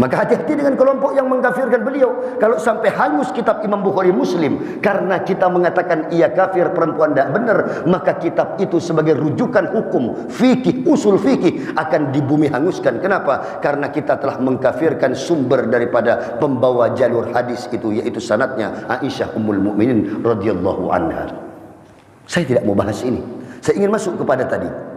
Maka hati-hati dengan kelompok yang mengkafirkan beliau. Kalau sampai hangus kitab Imam Bukhari Muslim karena kita mengatakan ia kafir, perempuan tidak benar, maka kitab itu sebagai rujukan hukum fikih, usul fikih akan dibumi hanguskan. Kenapa? Karena kita telah mengkafirkan sumber daripada pembawa jalur hadis itu, yaitu sanadnya Aisyah ummul mukminin radhiyallahu anha. Saya tidak mau bahas ini. Saya ingin masuk kepada tadi.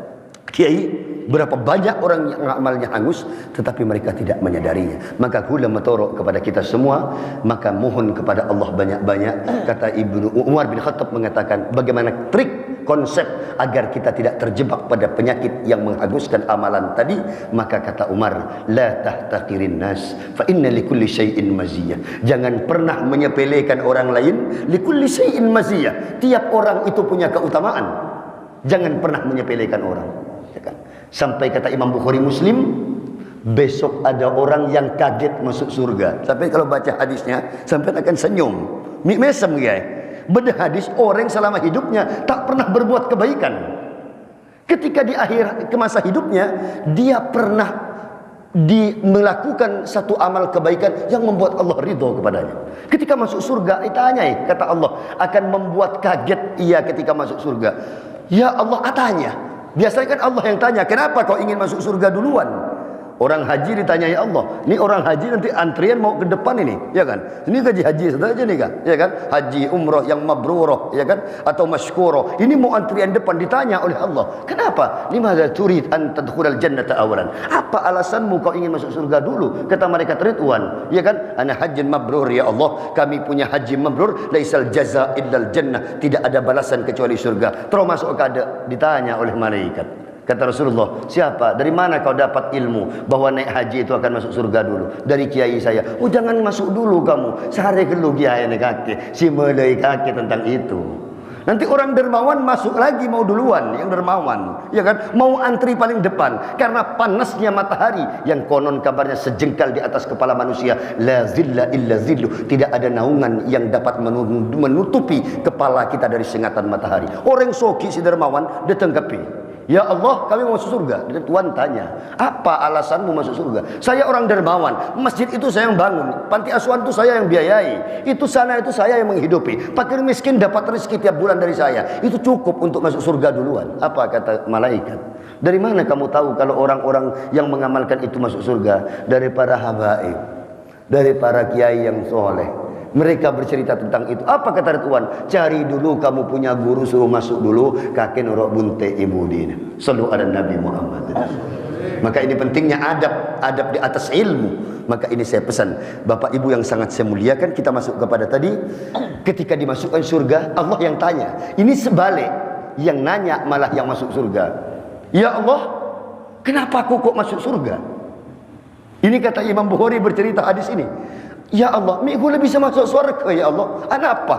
Kiai, berapa banyak orang yang amalnya hangus tetapi mereka tidak menyadarinya. Maka kula matorok kepada kita semua, maka mohon kepada Allah banyak-banyak. Kata Ibnu Umar bin Khattab mengatakan bagaimana trik konsep agar kita tidak terjebak pada penyakit yang menghanguskan amalan tadi. Maka kata Umar, la tahtaqirin nas fa inna likulli syai'in maziyah. Jangan pernah menyepelekan orang lain. Likulli syai'in maziyah. Tiap orang itu punya keutamaan. Jangan pernah menyepelekan orang. Sampai kata Imam Bukhari Muslim, besok ada orang yang kaget masuk surga. Sampai kalau baca hadisnya, sampai akan senyum. Mesem ya. Beda hadis, orang selama hidupnya tak pernah berbuat kebaikan. Ketika di akhir ke masa hidupnya, dia pernah melakukan satu amal kebaikan yang membuat Allah ridho kepadanya. Ketika masuk surga, ditanyai, kata Allah, akan membuat kaget ia ketika masuk surga. Ya Allah tanya. Biasanya kan Allah yang tanya, kenapa kau ingin masuk surga duluan? Orang haji ditanya, ya Allah, ini orang haji nanti antrian mau ke depan ini, ya kan? Ini gaji haji saja nih kan, ya kan? Haji umroh yang mabruroh, ya kan? Atau masykuroh. Ini mau antrian depan ditanya oleh Allah. Kenapa? Limadza turid an tadkhulal jannata awalan? Apa alasanmu kau ingin masuk surga dulu? Kata mereka Ridwan, ya kan? Ana hajjin mabrur ya Allah. Kami punya haji mabrur, laisal jaza illal jannah. Tidak ada balasan kecuali surga. Terus masuk kada ditanya oleh malaikat. Kata Rasulullah, siapa? Dari mana kau dapat ilmu bahwa naik haji itu akan masuk surga dulu? Dari kiai saya. Oh, jangan masuk dulu kamu. Sehari kelu kiai ni kaki. Si mulai kaki tentang itu. Nanti orang dermawan masuk lagi mau duluan, yang dermawan, ya kan? Mau antri paling depan karena panasnya matahari yang konon kabarnya sejengkal di atas kepala manusia. La zilla illa zillu. Tidak ada naungan yang dapat menutupi kepala kita dari sengatan matahari. Orang soki si dermawan ditanggapi. Ya Allah, kami mau masuk surga. Dan Tuhan tanya, apa alasanmu masuk surga? Saya orang dermawan, masjid itu saya yang bangun, panti asuhan itu saya yang biayai, itu sana itu saya yang menghidupi. Fakir miskin dapat rezeki tiap bulan dari saya. Itu cukup untuk masuk surga duluan. Apa kata malaikat? Dari mana kamu tahu kalau orang-orang yang mengamalkan itu masuk surga? Dari para habaib, dari para kiai yang soleh. Mereka bercerita tentang itu. Apa kata Tuhan? Cari dulu kamu punya guru, suruh masuk dulu. Kakek norok bunte ibu dina. Selalu ada Nabi Muhammad. Maka ini pentingnya adab di atas ilmu. Maka ini saya pesan Bapak Ibu yang sangat saya muliakan, kita masuk kepada tadi. Ketika dimasukkan surga, Allah yang tanya. Ini sebalik, yang nanya malah yang masuk surga. Ya Allah, kenapa aku kok masuk surga? Ini kata Imam Bukhari bercerita hadis ini. Ya Allah, aku lebih bisa masuk surga ya Allah. Apa?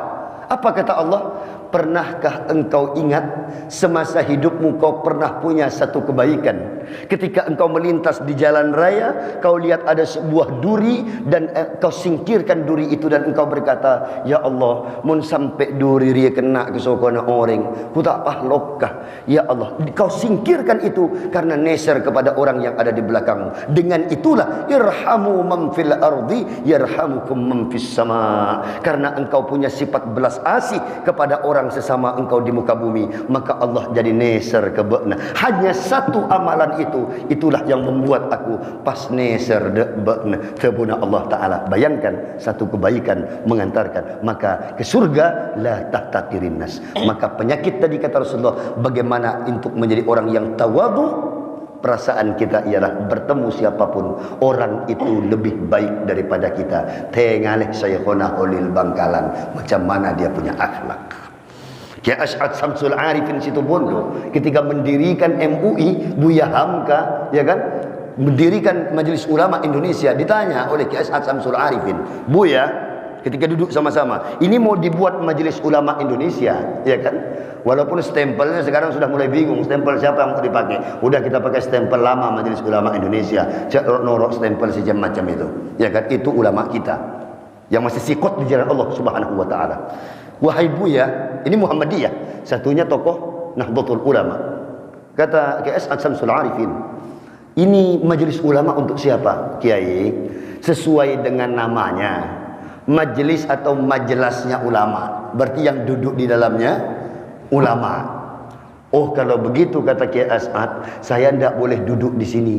Apa kata Allah? Pernahkah engkau ingat semasa hidupmu kau pernah punya satu kebaikan? Ketika engkau melintas di jalan raya, kau lihat ada sebuah duri dan kau singkirkan duri itu dan engkau berkata, ya Allah, mun sampai duri dia kena ke sokona orang, ku tak pahlokah? Ya Allah, kau singkirkan itu karena neser kepada orang yang ada di belakangmu. Dengan itulah irhamu man fil ardi yarhamukum man fis sama. Karena engkau punya sifat belas asih kepada orang sesama engkau di muka bumi, maka Allah jadi neser ke bekna. Hanya satu amalan itu, itulah yang membuat aku pas neser de bekna kebuna Allah Ta'ala. Bayangkan satu kebaikan mengantarkan maka ke surga. La tahtaqirin nas. Maka penyakit tadi kata Rasulullah, bagaimana untuk menjadi orang yang tawadu? Perasaan kita ialah bertemu siapapun orang itu lebih baik daripada kita. Tengaleh Syekhona Holil Bangkalan, macam mana dia punya akhlak. Kiai Asy'ad Samsul Arifin Situbondo ketika mendirikan MUI, Buya Hamka, ya kan, mendirikan Majelis Ulama Indonesia, ditanya oleh Kiai Asy'ad Samsul Arifin, Buya, ketika duduk sama-sama, ini mau dibuat Majelis Ulama Indonesia, ya kan? Walaupun stempelnya sekarang sudah mulai bingung, stempel siapa yang mau dipakai? Udah kita pakai stempel lama Majelis Ulama Indonesia, norok stempel macam itu, ya kan? Itu ulama kita yang masih sikot di jalan Allah Subhanahu wa Ta'ala. Wahai Buya, ini Muhammadiyah, satunya tokoh Nahdlatul Ulama. Kata Kiai Asy'ad Samsul Arifin, ini majelis ulama untuk siapa? Kiai, sesuai dengan namanya, majelis atau majelasnya ulama, berarti yang duduk di dalamnya ulama. Oh, kalau begitu kata Kiai Asy'ad, saya tidak boleh duduk di sini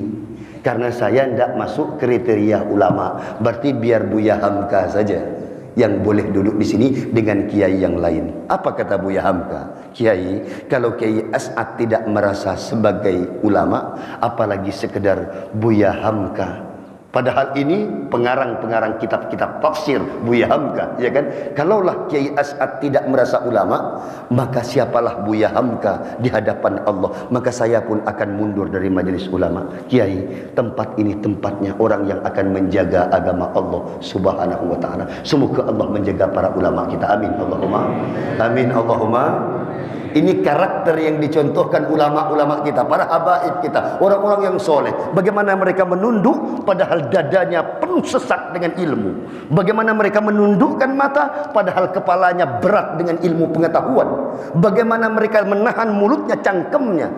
karena saya tidak masuk kriteria ulama. Berarti biar Buya Hamka saja yang boleh duduk di sini dengan kiai yang lain. Apa kata Buya Hamka? Kiai, kalau Kiai Asy'ad tidak merasa sebagai ulama, apalagi sekedar Buya Hamka. Padahal ini pengarang-pengarang kitab-kitab tafsir Buya Hamka, ya kan? Kalaulah Kiai Asy'ad tidak merasa ulama, maka siapalah Buya Hamka di hadapan Allah? Maka saya pun akan mundur dari majelis ulama. Kiai, tempat ini tempatnya orang yang akan menjaga agama Allah Subhanahu wa Ta'ala. Semoga Allah menjaga para ulama kita. Amin Allahumma. Amin Allahumma. Ini karakter yang dicontohkan ulama-ulama kita, para habaib kita, orang-orang yang soleh. Bagaimana mereka menunduk padahal dadanya penuh sesak dengan ilmu. Bagaimana mereka menundukkan mata padahal kepalanya berat dengan ilmu pengetahuan. Bagaimana mereka menahan mulutnya, cangkemnya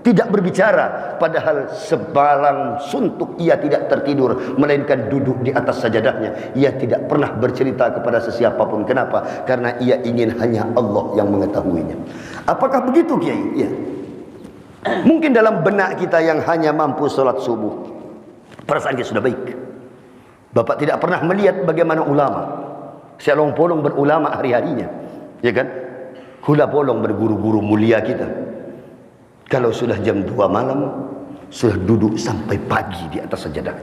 tidak berbicara, padahal sebalang suntuk ia tidak tertidur, melainkan duduk di atas sajadahnya. Ia tidak pernah bercerita kepada sesiapapun. Kenapa? Karena ia ingin hanya Allah yang mengetahuinya. Apakah begitu, Kiai? Ya. Mungkin dalam benak kita yang hanya mampu sholat subuh, perasaan kita sudah baik. Bapak tidak pernah melihat bagaimana ulama sialong polong berulama hari-harinya, ya kan? Hula polong berguru-guru mulia kita. Kalau sudah jam 2 malam, sudah duduk sampai pagi di atas sajadah.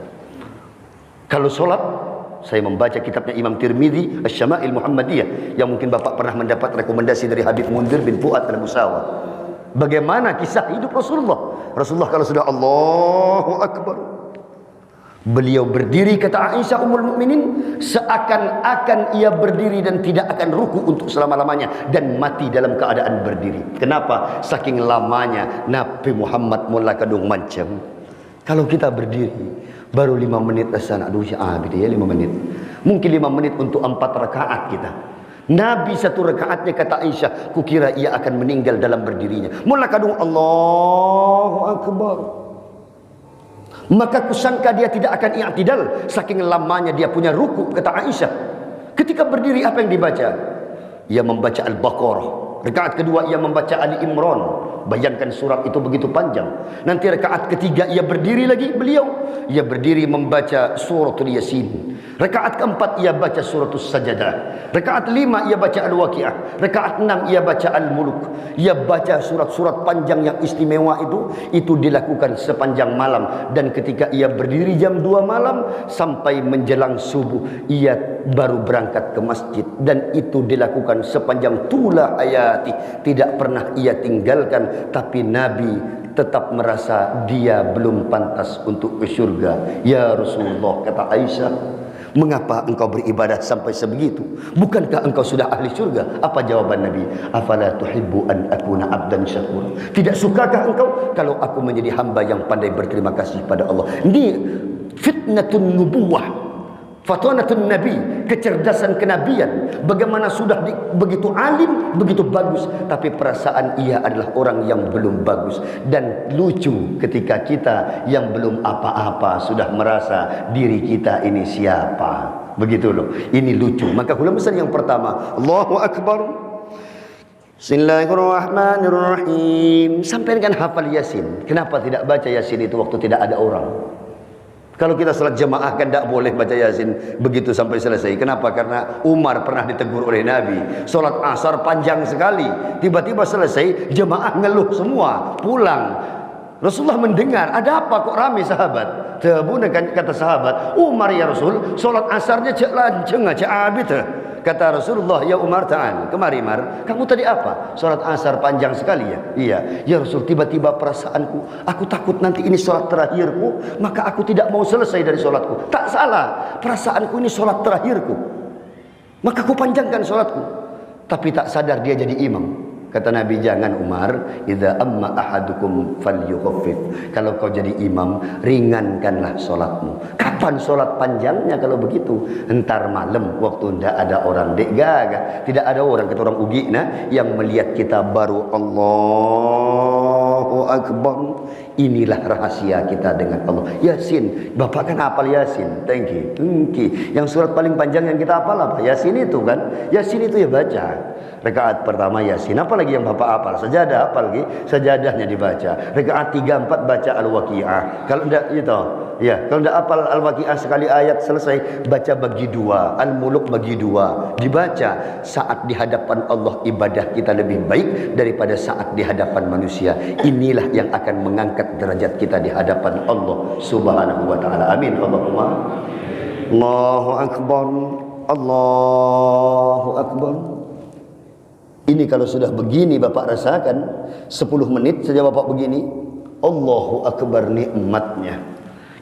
Kalau sholat, saya membaca kitabnya Imam Tirmidzi, Asy-Syama'il Muhammadiyah, yang mungkin Bapak pernah mendapat rekomendasi dari Habib Munzir bin Fuad al-Musawa. Bagaimana kisah hidup Rasulullah. Rasulullah kalau sudah Allahu Akbar, beliau berdiri, kata Aisyah Ummul Mukminin, seakan-akan ia berdiri dan tidak akan ruku untuk selama-lamanya, dan mati dalam keadaan berdiri. Kenapa? Saking lamanya Nabi Muhammad mula kadung macam. Kalau kita berdiri baru 5 menit asana, aduh ya 5 menit. Mungkin 5 menit untuk 4 rakaat kita. Nabi 1 rakaatnya, kata Aisyah, kukira ia akan meninggal dalam berdirinya. Mula kadung Allahu Akbar. Maka kusangka dia tidak akan i'tidal, saking lamanya dia punya ruku, kata Aisyah. Ketika berdiri apa yang dibaca? Ia membaca Al-Baqarah. Rakaat kedua ia membaca Ali Imran. Bayangkan surat itu begitu panjang. Nanti rakaat ketiga ia berdiri lagi, ia berdiri membaca suratul Yasin. Rakaat keempat ia baca suratul Sajadah. Rakaat 5 ia baca Al-Waqiah. Rakaat 6 ia baca Al-Mulk. Ia baca surat-surat panjang yang istimewa itu dilakukan sepanjang malam. Dan ketika ia berdiri jam 2 malam sampai menjelang subuh, ia baru berangkat ke masjid. Dan itu dilakukan sepanjang tula hayati. Tidak pernah ia tinggalkan. Tapi Nabi tetap merasa dia belum pantas untuk ke syurga. Ya Rasulullah, kata Aisyah, mengapa engkau beribadah sampai sebegitu? Bukankah engkau sudah ahli syurga? Apa jawaban Nabi? Afala tuhibbu an akuna abdan syakura. Tidak sukakah engkau kalau aku menjadi hamba yang pandai berterima kasih pada Allah? Ini fitnatun nubuwah, fatonatun Nabi, kecerdasan kenabian. Bagaimana sudah begitu alim, begitu bagus, tapi perasaan ia adalah orang yang belum bagus. Dan lucu ketika kita yang belum apa-apa sudah merasa diri kita ini siapa. Begitu loh, ini lucu. Maka ulama besar yang pertama, Allahu Akbar, Bismillahirrahmanirrahim. Sampai kan hafal Yasin. Kenapa tidak baca Yasin itu waktu tidak ada orang? Kalau kita salat jemaah kan tidak boleh baca Yasin begitu sampai selesai. Kenapa? Karena Umar pernah ditegur oleh Nabi. Salat asar panjang sekali. Tiba-tiba selesai, jemaah ngeluh semua, pulang. Rasulullah mendengar, ada apa kok ramai sahabat? Tebuna kan kata sahabat, Umar ya Rasul, salat asarnya cek lanceng cek abit. Kata Rasulullah, ya Umar ta'al, kemari Umar, kamu tadi apa? Salat asar panjang sekali ya? Iya. Ya Rasul, tiba-tiba perasaanku, aku takut nanti ini salat terakhirku, maka aku tidak mau selesai dari salatku. Tak salah, perasaanku ini salat terakhirku, maka aku panjangkan salatku. Tapi tak sadar dia jadi imam. Kata Nabi, jangan Umar, idza amma ahadukum falyukhaffif. Kalau kau jadi imam, ringankanlah solatmu. Kapan solat panjangnya kalau begitu? Entar malam waktu tidak ada orang, dek gagah, tidak ada orang, kata orang ugi yang melihat kita baru Allahu Akbar. Inilah rahasia kita dengan Allah. Yasin, Bapak kan hafal Yasin. Thank you. Yang surat paling panjang yang kita hafal apa? Yasin itu kan. Yasin itu ya baca. Rakaat pertama Yasin. Apa lagi yang Bapak hafal? Sajadah, apa lagi? Sajadahnya dibaca. Rakaat 3, 4 baca Al-Waqiah. Kalau tidak itu, ya, kalau tidak hafal Al-Waqiah sekali ayat selesai, baca bagi 2. Al-Muluk bagi 2. Dibaca saat di hadapan Allah, ibadah kita lebih baik daripada saat di hadapan manusia. Inilah yang akan mengangkat derajat kita di hadapan Allah Subhanahu wa taala. Amin. Allahumma. Allahu Akbar. Allahu Akbar. Ini kalau sudah begini Bapak rasakan, 10 menit saja Bapak begini, Allahu Akbar nikmatnya.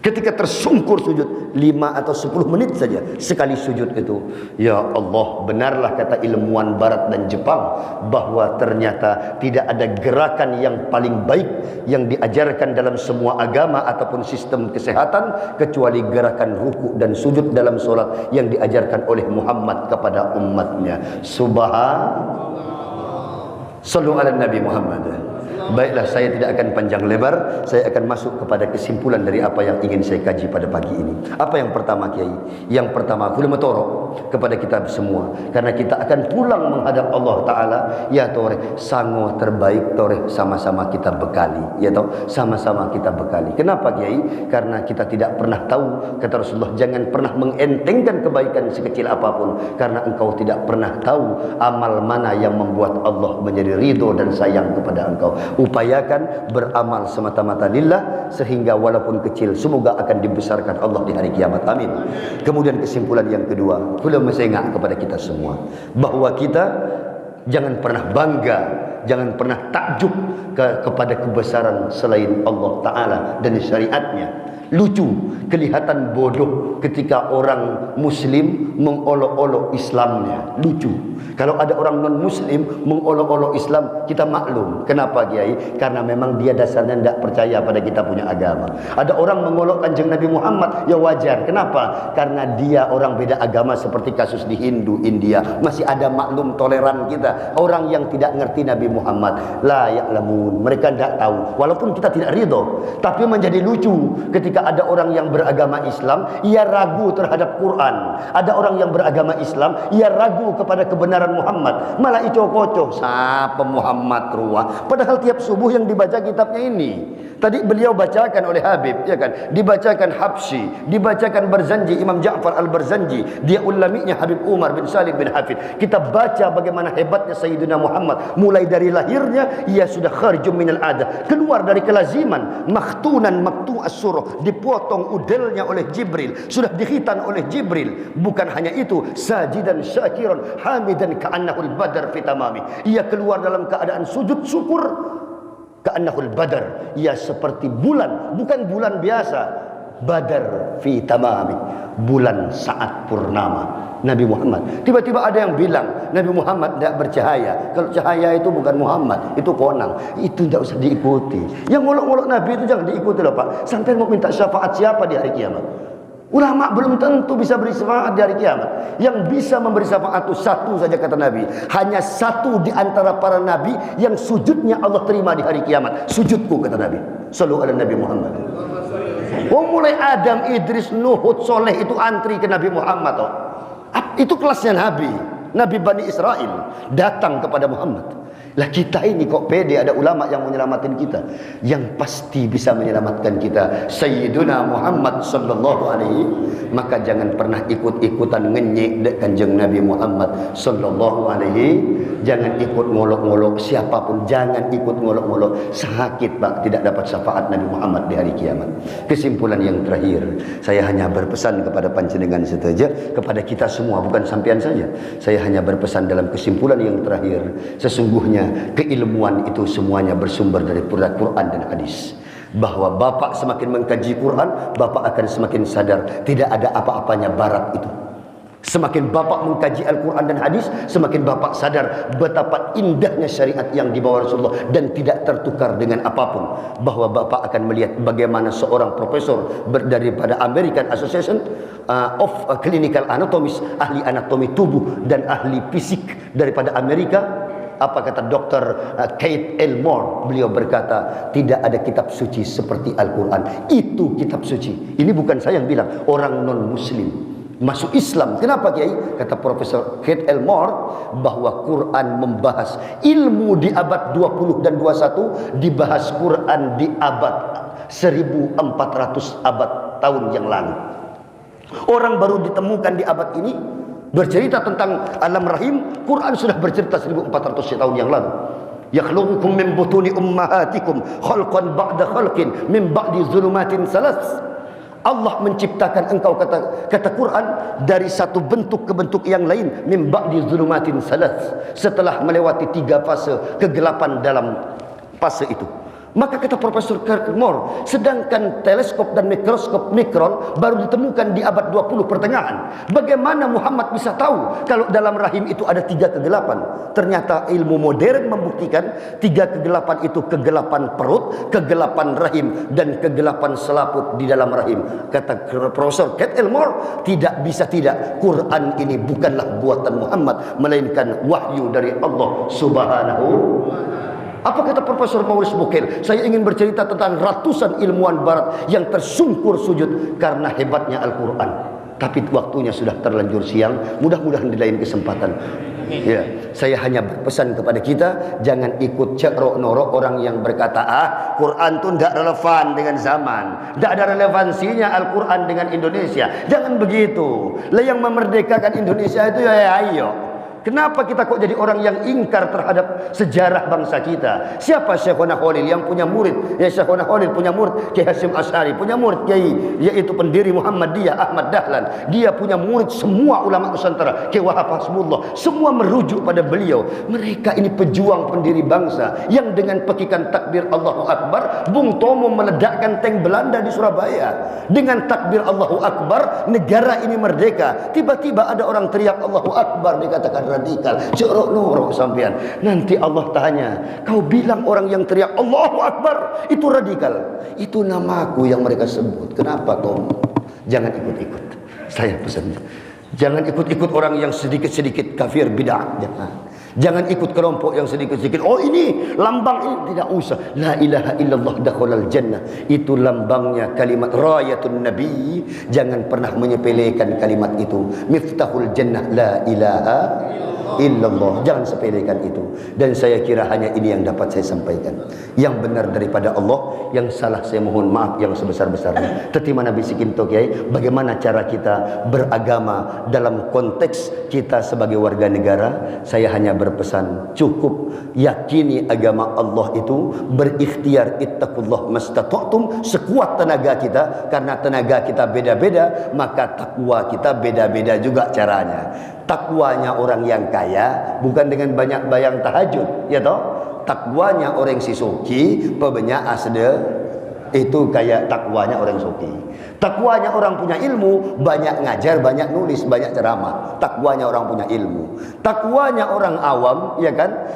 Ketika tersungkur sujud 5 atau 10 menit saja sekali sujud itu, ya Allah, benarlah kata ilmuwan Barat dan Jepang bahwa ternyata tidak ada gerakan yang paling baik yang diajarkan dalam semua agama ataupun sistem kesehatan kecuali gerakan ruku dan sujud dalam solat yang diajarkan oleh Muhammad kepada umatnya. Sallu ala Nabi Muhammad. Baiklah, saya tidak akan panjang lebar. Saya akan masuk kepada kesimpulan dari apa yang ingin saya kaji pada pagi ini. Apa yang pertama, Kiai? Yang pertama, kula matorok kepada kita semua, karena kita akan pulang menghadap Allah Ta'ala. Ya tore, sango terbaik tore, sama-sama kita bekali. Ya toh, sama-sama kita bekali. Kenapa, Kiai? Karena kita tidak pernah tahu, kata Rasulullah, jangan pernah mengentengkan kebaikan sekecil apapun, karena engkau tidak pernah tahu amal mana yang membuat Allah menjadi ridho dan sayang kepada engkau. Upayakan beramal semata-mata lillah, sehingga walaupun kecil semoga akan dibesarkan Allah di hari kiamat. Amin. Kemudian kesimpulan yang kedua, kula mesengak kepada kita semua bahwa kita jangan pernah bangga, jangan pernah takjub kepada kebesaran selain Allah Ta'ala dan syariatnya. Lucu, kelihatan bodoh ketika orang Muslim mengolok-olok Islamnya. Lucu. Kalau ada orang non-Muslim mengolok-olok Islam, kita maklum. Kenapa, Kiai? Karena memang dia dasarnya tidak percaya pada kita punya agama. Ada orang mengolok Kanjeng Nabi Muhammad, ya wajar. Kenapa? Karena dia orang beda agama, seperti kasus di Hindu, India. Masih ada maklum toleran kita. Orang yang tidak ngerti Nabi Muhammad, la ya'lamun. Mereka tidak tahu. Walaupun kita tidak ridho. Tapi menjadi lucu ketika ada orang yang beragama Islam, ia ragu terhadap Quran. Ada orang yang beragama Islam, ia ragu kepada kebenaran Muhammad. Malah icok-kocok, siapa Muhammad ruah. Padahal tiap subuh yang dibaca kitabnya ini. Tadi beliau bacakan oleh Habib, ya kan? Dibacakan Habsyi, dibacakan Barzanji, Imam Ja'far Al-Barzanji, dia ulaminya Habib Umar bin Salim bin Hafid. Kita baca bagaimana hebatnya Sayyidina Muhammad. Mulai dari lahirnya, ia sudah kharjum minal adah, keluar dari kelaziman, makhtunan maktu as-surah, dipotong udelnya oleh Jibril, sudah dikhitan oleh Jibril. Bukan hanya itu, sajidan syakiran hamidan ka'annahul badar fi tamami. Ia keluar dalam keadaan sujud syukur, ka'annahul badar, ia seperti bulan, bukan bulan biasa, badar fi tamami, bulan saat purnama. Nabi Muhammad, tiba-tiba ada yang bilang Nabi Muhammad tidak bercahaya. Kalau cahaya itu bukan Muhammad, itu konang. Itu tidak usah diikuti. Yang ngolok-ngolok Nabi itu jangan diikuti loh Pak. Sampai mau minta syafaat siapa di hari kiamat? Ulama belum tentu bisa beri syafaat di hari kiamat. Yang bisa memberi syafaat itu satu saja, kata Nabi. Hanya satu di antara para nabi yang sujudnya Allah terima di hari kiamat. Sujudku, kata Nabi. Sallu ala Nabi Muhammad. Oh, mulai Adam, Idris, Nuh, Hud, Soleh itu antri ke Nabi Muhammad. Oh. Itu kelasnya Nabi. Nabi Bani Israel datang kepada Muhammad. Lah kita ini kok pede ada ulama yang menyelamatkan kita. Yang pasti bisa menyelamatkan kita Sayyiduna Muhammad sallallahu alaihi. Maka jangan pernah ikut-ikutan ngenyek dek Kanjeng Nabi Muhammad sallallahu alaihi. Jangan ikut ngolok-ngolok siapapun, jangan ikut ngolok-ngolok. Sakit Pak tidak dapat syafaat Nabi Muhammad di hari kiamat. Kesimpulan yang terakhir, saya hanya berpesan kepada panjenengan saja, kepada kita semua, bukan sampean saja. Saya hanya berpesan dalam kesimpulan yang terakhir, sesungguhnya keilmuan itu semuanya bersumber dari Quran dan hadis. Bahwa Bapak semakin mengkaji Quran, Bapak akan semakin sadar tidak ada apa-apanya barat itu. Semakin Bapak mengkaji Al-Quran dan hadis, semakin Bapak sadar betapa indahnya syariat yang dibawa Rasulullah dan tidak tertukar dengan apapun. Bahwa Bapak akan melihat bagaimana seorang profesor daripada American Association of Clinical Anatomists, ahli anatomi tubuh dan ahli fisik daripada Amerika. Apa kata Dr. Kate Elmore? Beliau berkata, tidak ada kitab suci seperti Al-Quran. Itu kitab suci. Ini bukan saya yang bilang, orang non-Muslim masuk Islam. Kenapa, Kiai? Kata Profesor Kate Elmore, bahwa Quran membahas ilmu di abad 20 dan 21, dibahas Quran di abad 1400 abad tahun yang lalu. Orang baru ditemukan di abad ini bercerita tentang alam rahim. Quran sudah bercerita 1400 tahun yang lalu. Yakhluqukum min butuni ummahatikum khalqan ba'da khalqin min ba'di zulumatin salas. Allah menciptakan engkau, kata Quran, dari satu bentuk ke bentuk yang lain, min ba'di zulumatin salas, setelah melewati 3 fase kegelapan dalam fase itu. Maka kata Profesor Kirkmore, sedangkan teleskop dan mikroskop mikron baru ditemukan di abad 20 pertengahan. Bagaimana Muhammad bisa tahu kalau dalam rahim itu ada 3 kegelapan? Ternyata ilmu modern membuktikan 3 kegelapan itu kegelapan perut, kegelapan rahim, dan kegelapan selaput di dalam rahim. Kata Profesor Kate Elmore, tidak bisa tidak, Quran ini bukanlah buatan Muhammad, melainkan wahyu dari Allah Subhanahu. Apa kata Profesor Maurice Bucaille? Saya ingin bercerita tentang ratusan ilmuwan barat yang tersungkur sujud karena hebatnya Al-Quran. Tapi waktunya sudah terlanjur siang. Mudah-mudahan di lain kesempatan. Ya, saya hanya berpesan kepada kita, jangan ikut cekrok norok orang yang berkata, Quran itu tidak relevan dengan zaman, tidak ada relevansinya Al-Quran dengan Indonesia. Jangan begitu. Lah yang memerdekakan Indonesia itu ya ayo. Kenapa kita kok jadi orang yang ingkar terhadap sejarah bangsa kita? Siapa Syekhona Khalil yang punya murid? Ya, Syekhona Khalil punya murid Kiai Hasyim Asy'ari, punya murid Kiai yaitu pendiri Muhammadiyah Ahmad Dahlan. Dia punya murid semua ulama Nusantara, Kiai Wahab Hasbullah. Semua merujuk pada beliau. Mereka ini pejuang pendiri bangsa yang dengan pekikan takbir Allahu Akbar, Bung Tomo meledakkan tank Belanda di Surabaya. Dengan takbir Allahu Akbar, negara ini merdeka. Tiba-tiba ada orang teriak Allahu Akbar, dikatakan radikal. Cerok norok sampean. Nanti Allah tanya, kau bilang orang yang teriak Allahu Akbar itu radikal. Itu namaku yang mereka sebut. Kenapa kau? Jangan ikut-ikut. Saya pesan. Jangan ikut-ikut orang yang sedikit-sedikit kafir bid'ah. Jangan ikut kelompok yang sedikit-sedikit. Oh ini lambang ini, tidak usah. La ilaha illallah dakhalal jannah. Itu lambangnya kalimat rayatun nabi. Jangan pernah menyepelekan kalimat itu. Miftahul jannah la ilaha illallah. Jangan sepelekan itu. Dan saya kira hanya ini yang dapat saya sampaikan. Yang benar daripada Allah, yang salah saya mohon maaf yang sebesar-besarnya. Tetima Nabi Sikinto Kiai, bagaimana cara kita beragama dalam konteks kita sebagai warga negara. Saya hanya berpesan, cukup yakini agama Allah itu, berikhtiar ittaqullah mastata'tum, sekuat tenaga kita. Karena tenaga kita beda-beda, maka takwa kita beda-beda juga caranya. Takwanya orang yang kaya bukan dengan banyak bayang tahajud, ya toh. Takwanya orang si suki, pebanyak asde, itu kayak takwanya orang suki. Takwanya orang punya ilmu, banyak ngajar, banyak nulis, banyak ceramah. Takwanya orang punya ilmu. Takwanya orang awam, ya kan,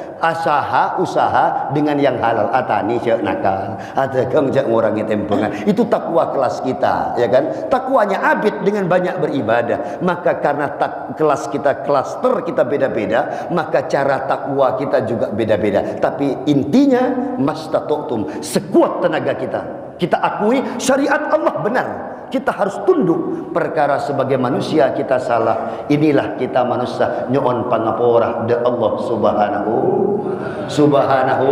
usaha dengan yang halal. Atani cek nakal, atakang cek ngurangi tempengan. Itu takwa kelas kita, ya kan. Takwanya abid dengan banyak beribadah. Maka karena kelas kita, klaster kita beda-beda, maka cara takwa kita juga beda-beda. Tapi intinya mastata'tum, sekuat tenaga kita. Kita akui syariat Allah benar. Kita harus tunduk. Perkara sebagai manusia kita salah. Inilah kita manusia nyoon pangaporah de Allah subhanahu.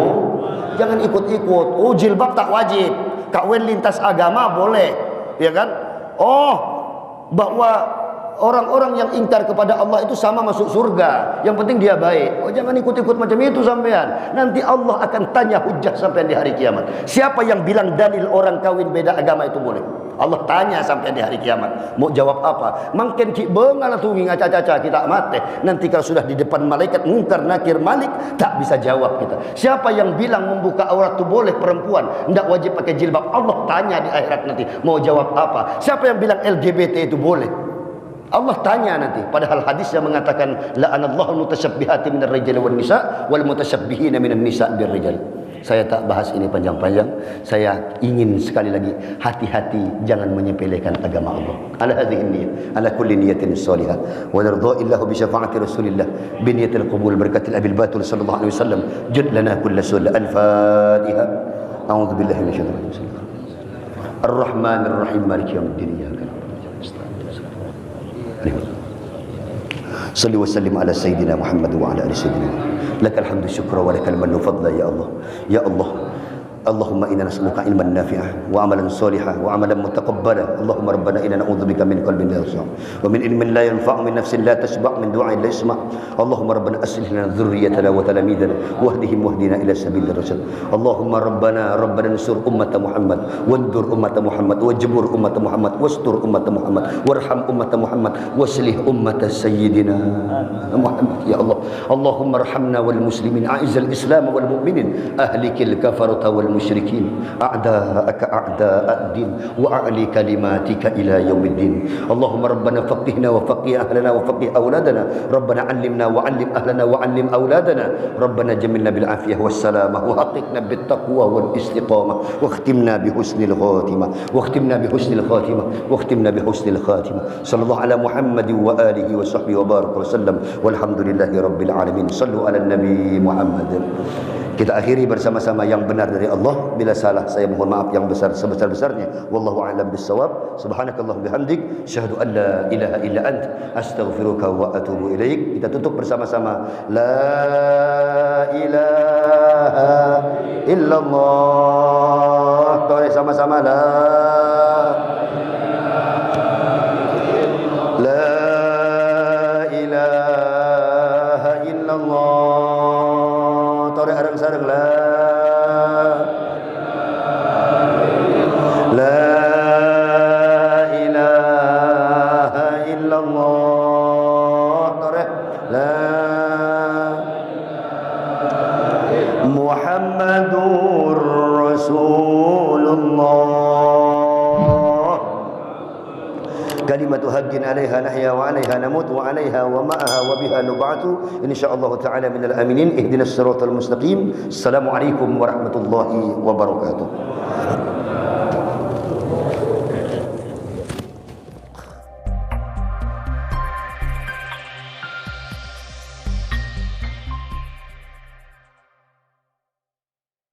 Jangan ikut-ikut. Oh jilbab tak wajib, kawin lintas agama boleh, ya kan. Oh bahwa orang-orang yang ingkar kepada Allah itu sama masuk surga, yang penting dia baik. Oh jangan ikut-ikut macam itu sampean. Nanti Allah akan tanya hujah sampean di hari kiamat. Siapa yang bilang dalil orang kawin beda agama itu boleh? Allah tanya sampai di hari kiamat. Mau jawab apa? Makin ki bengal tu ngaca-caca kita mati. Nanti kalau sudah di depan malaikat mungkar nakir malik, tak bisa jawab kita. Siapa yang bilang membuka aurat itu boleh perempuan, tidak wajib pakai jilbab? Allah tanya di akhirat nanti. Mau jawab apa? Siapa yang bilang LGBT itu boleh? Allah tanya nanti. Padahal hadis yang mengatakan la'anallahu mutasyabbihati minar rijali wan nisa wal mutasyabbihina minan nisa bir rijal. Saya tak bahas ini panjang-panjang. Saya ingin sekali lagi hati-hati jangan menyepelekan agama Allah. Ala hadhihi niyyah, ala kulli niyatin salihah. Wa ridha'illahu bi syafaati Rasulillah bi niyatil qabul barakatil abil batul sallallahu alaihi wasallam. Jud lana kull sul al-Fatihah. A'udzu billahi minasyaitonir rajim. Ar-Rahmanir Rahim maliki yaumiddin. Salli wa sallim ala sayyidina Muhammad wa ala ali sayyidina. Lakal hamdu syukra wa lakal mannu fadla ya Allah. Ya Allah. Allahumma inna nas'aluka ilman nafi'ah wa amalan salihah wa amalan mutaqabbala. Allahumma rabbana inna na'udzubika min qalbin la yasma' wa min ilmin la yanfa' min nafsin la tashba' min du'ain la yasma'. Allahumma rabbana aslih lana dhurriyyatana wa talamidana wahdihim wahdina ila sabilir rasyad. Allahumma rabbana ansur ummata Muhammad wandur ummata Muhammad wajbur ummata Muhammad wastur ummata Muhammad warham ummata Muhammad waslih ummata sayyidina Muhammad. Ya Allah, Allahumma arhamna wal muslimin, a'izzal islam wal mu'minin, ahlikil kafarata wal musyrikin a'da'aka a'da'ad-din wa a'li kalimatika ila yaumiddin. Allahumma rabbana faqihna wa faqih ahlana wa faqih auladana, rabbana 'allimna wa 'allim ahlana wa 'allim auladana, rabbana jamilna bil afiyah was salamah wa haqiqna bit taqwa wal istiqamah wa khtimna bi husnil khatimah wa khtimna bi husnil khatimah wa khtimna bi husnil khatimah. Sallallahu ala Muhammad wa alihi wa sahbihi wa baraka wa sallam walhamdulillahi rabbil alamin. Sallu ala nabi Muhammad. Kita akhiri bersama-sama yang benar dari Allah. Bila salah saya mohon maaf yang besar sebesar-besarnya. Wallahu a'lam bissawab. Subhanakallah bihamdik, syahadu an la ilaha illa ant, astaghfiruka wa atubu ilaik. Kita tutup bersama-sama. La ilaha illallah. Tahu sama-sama la ilaha illallah. Tahu arang-sarang la ilaha illallah. Tahu la Muhammadur Rasulullah. Kalimatu haqqin 'alaiha nahya wa 'alaiha namut wa 'alaiha wa ma'aha wa biha nub'atu insyaallah ta'ala minal aminin. Ihdinas siratal mustaqim. Assalamualaikum warahmatullahi wabarakatuh.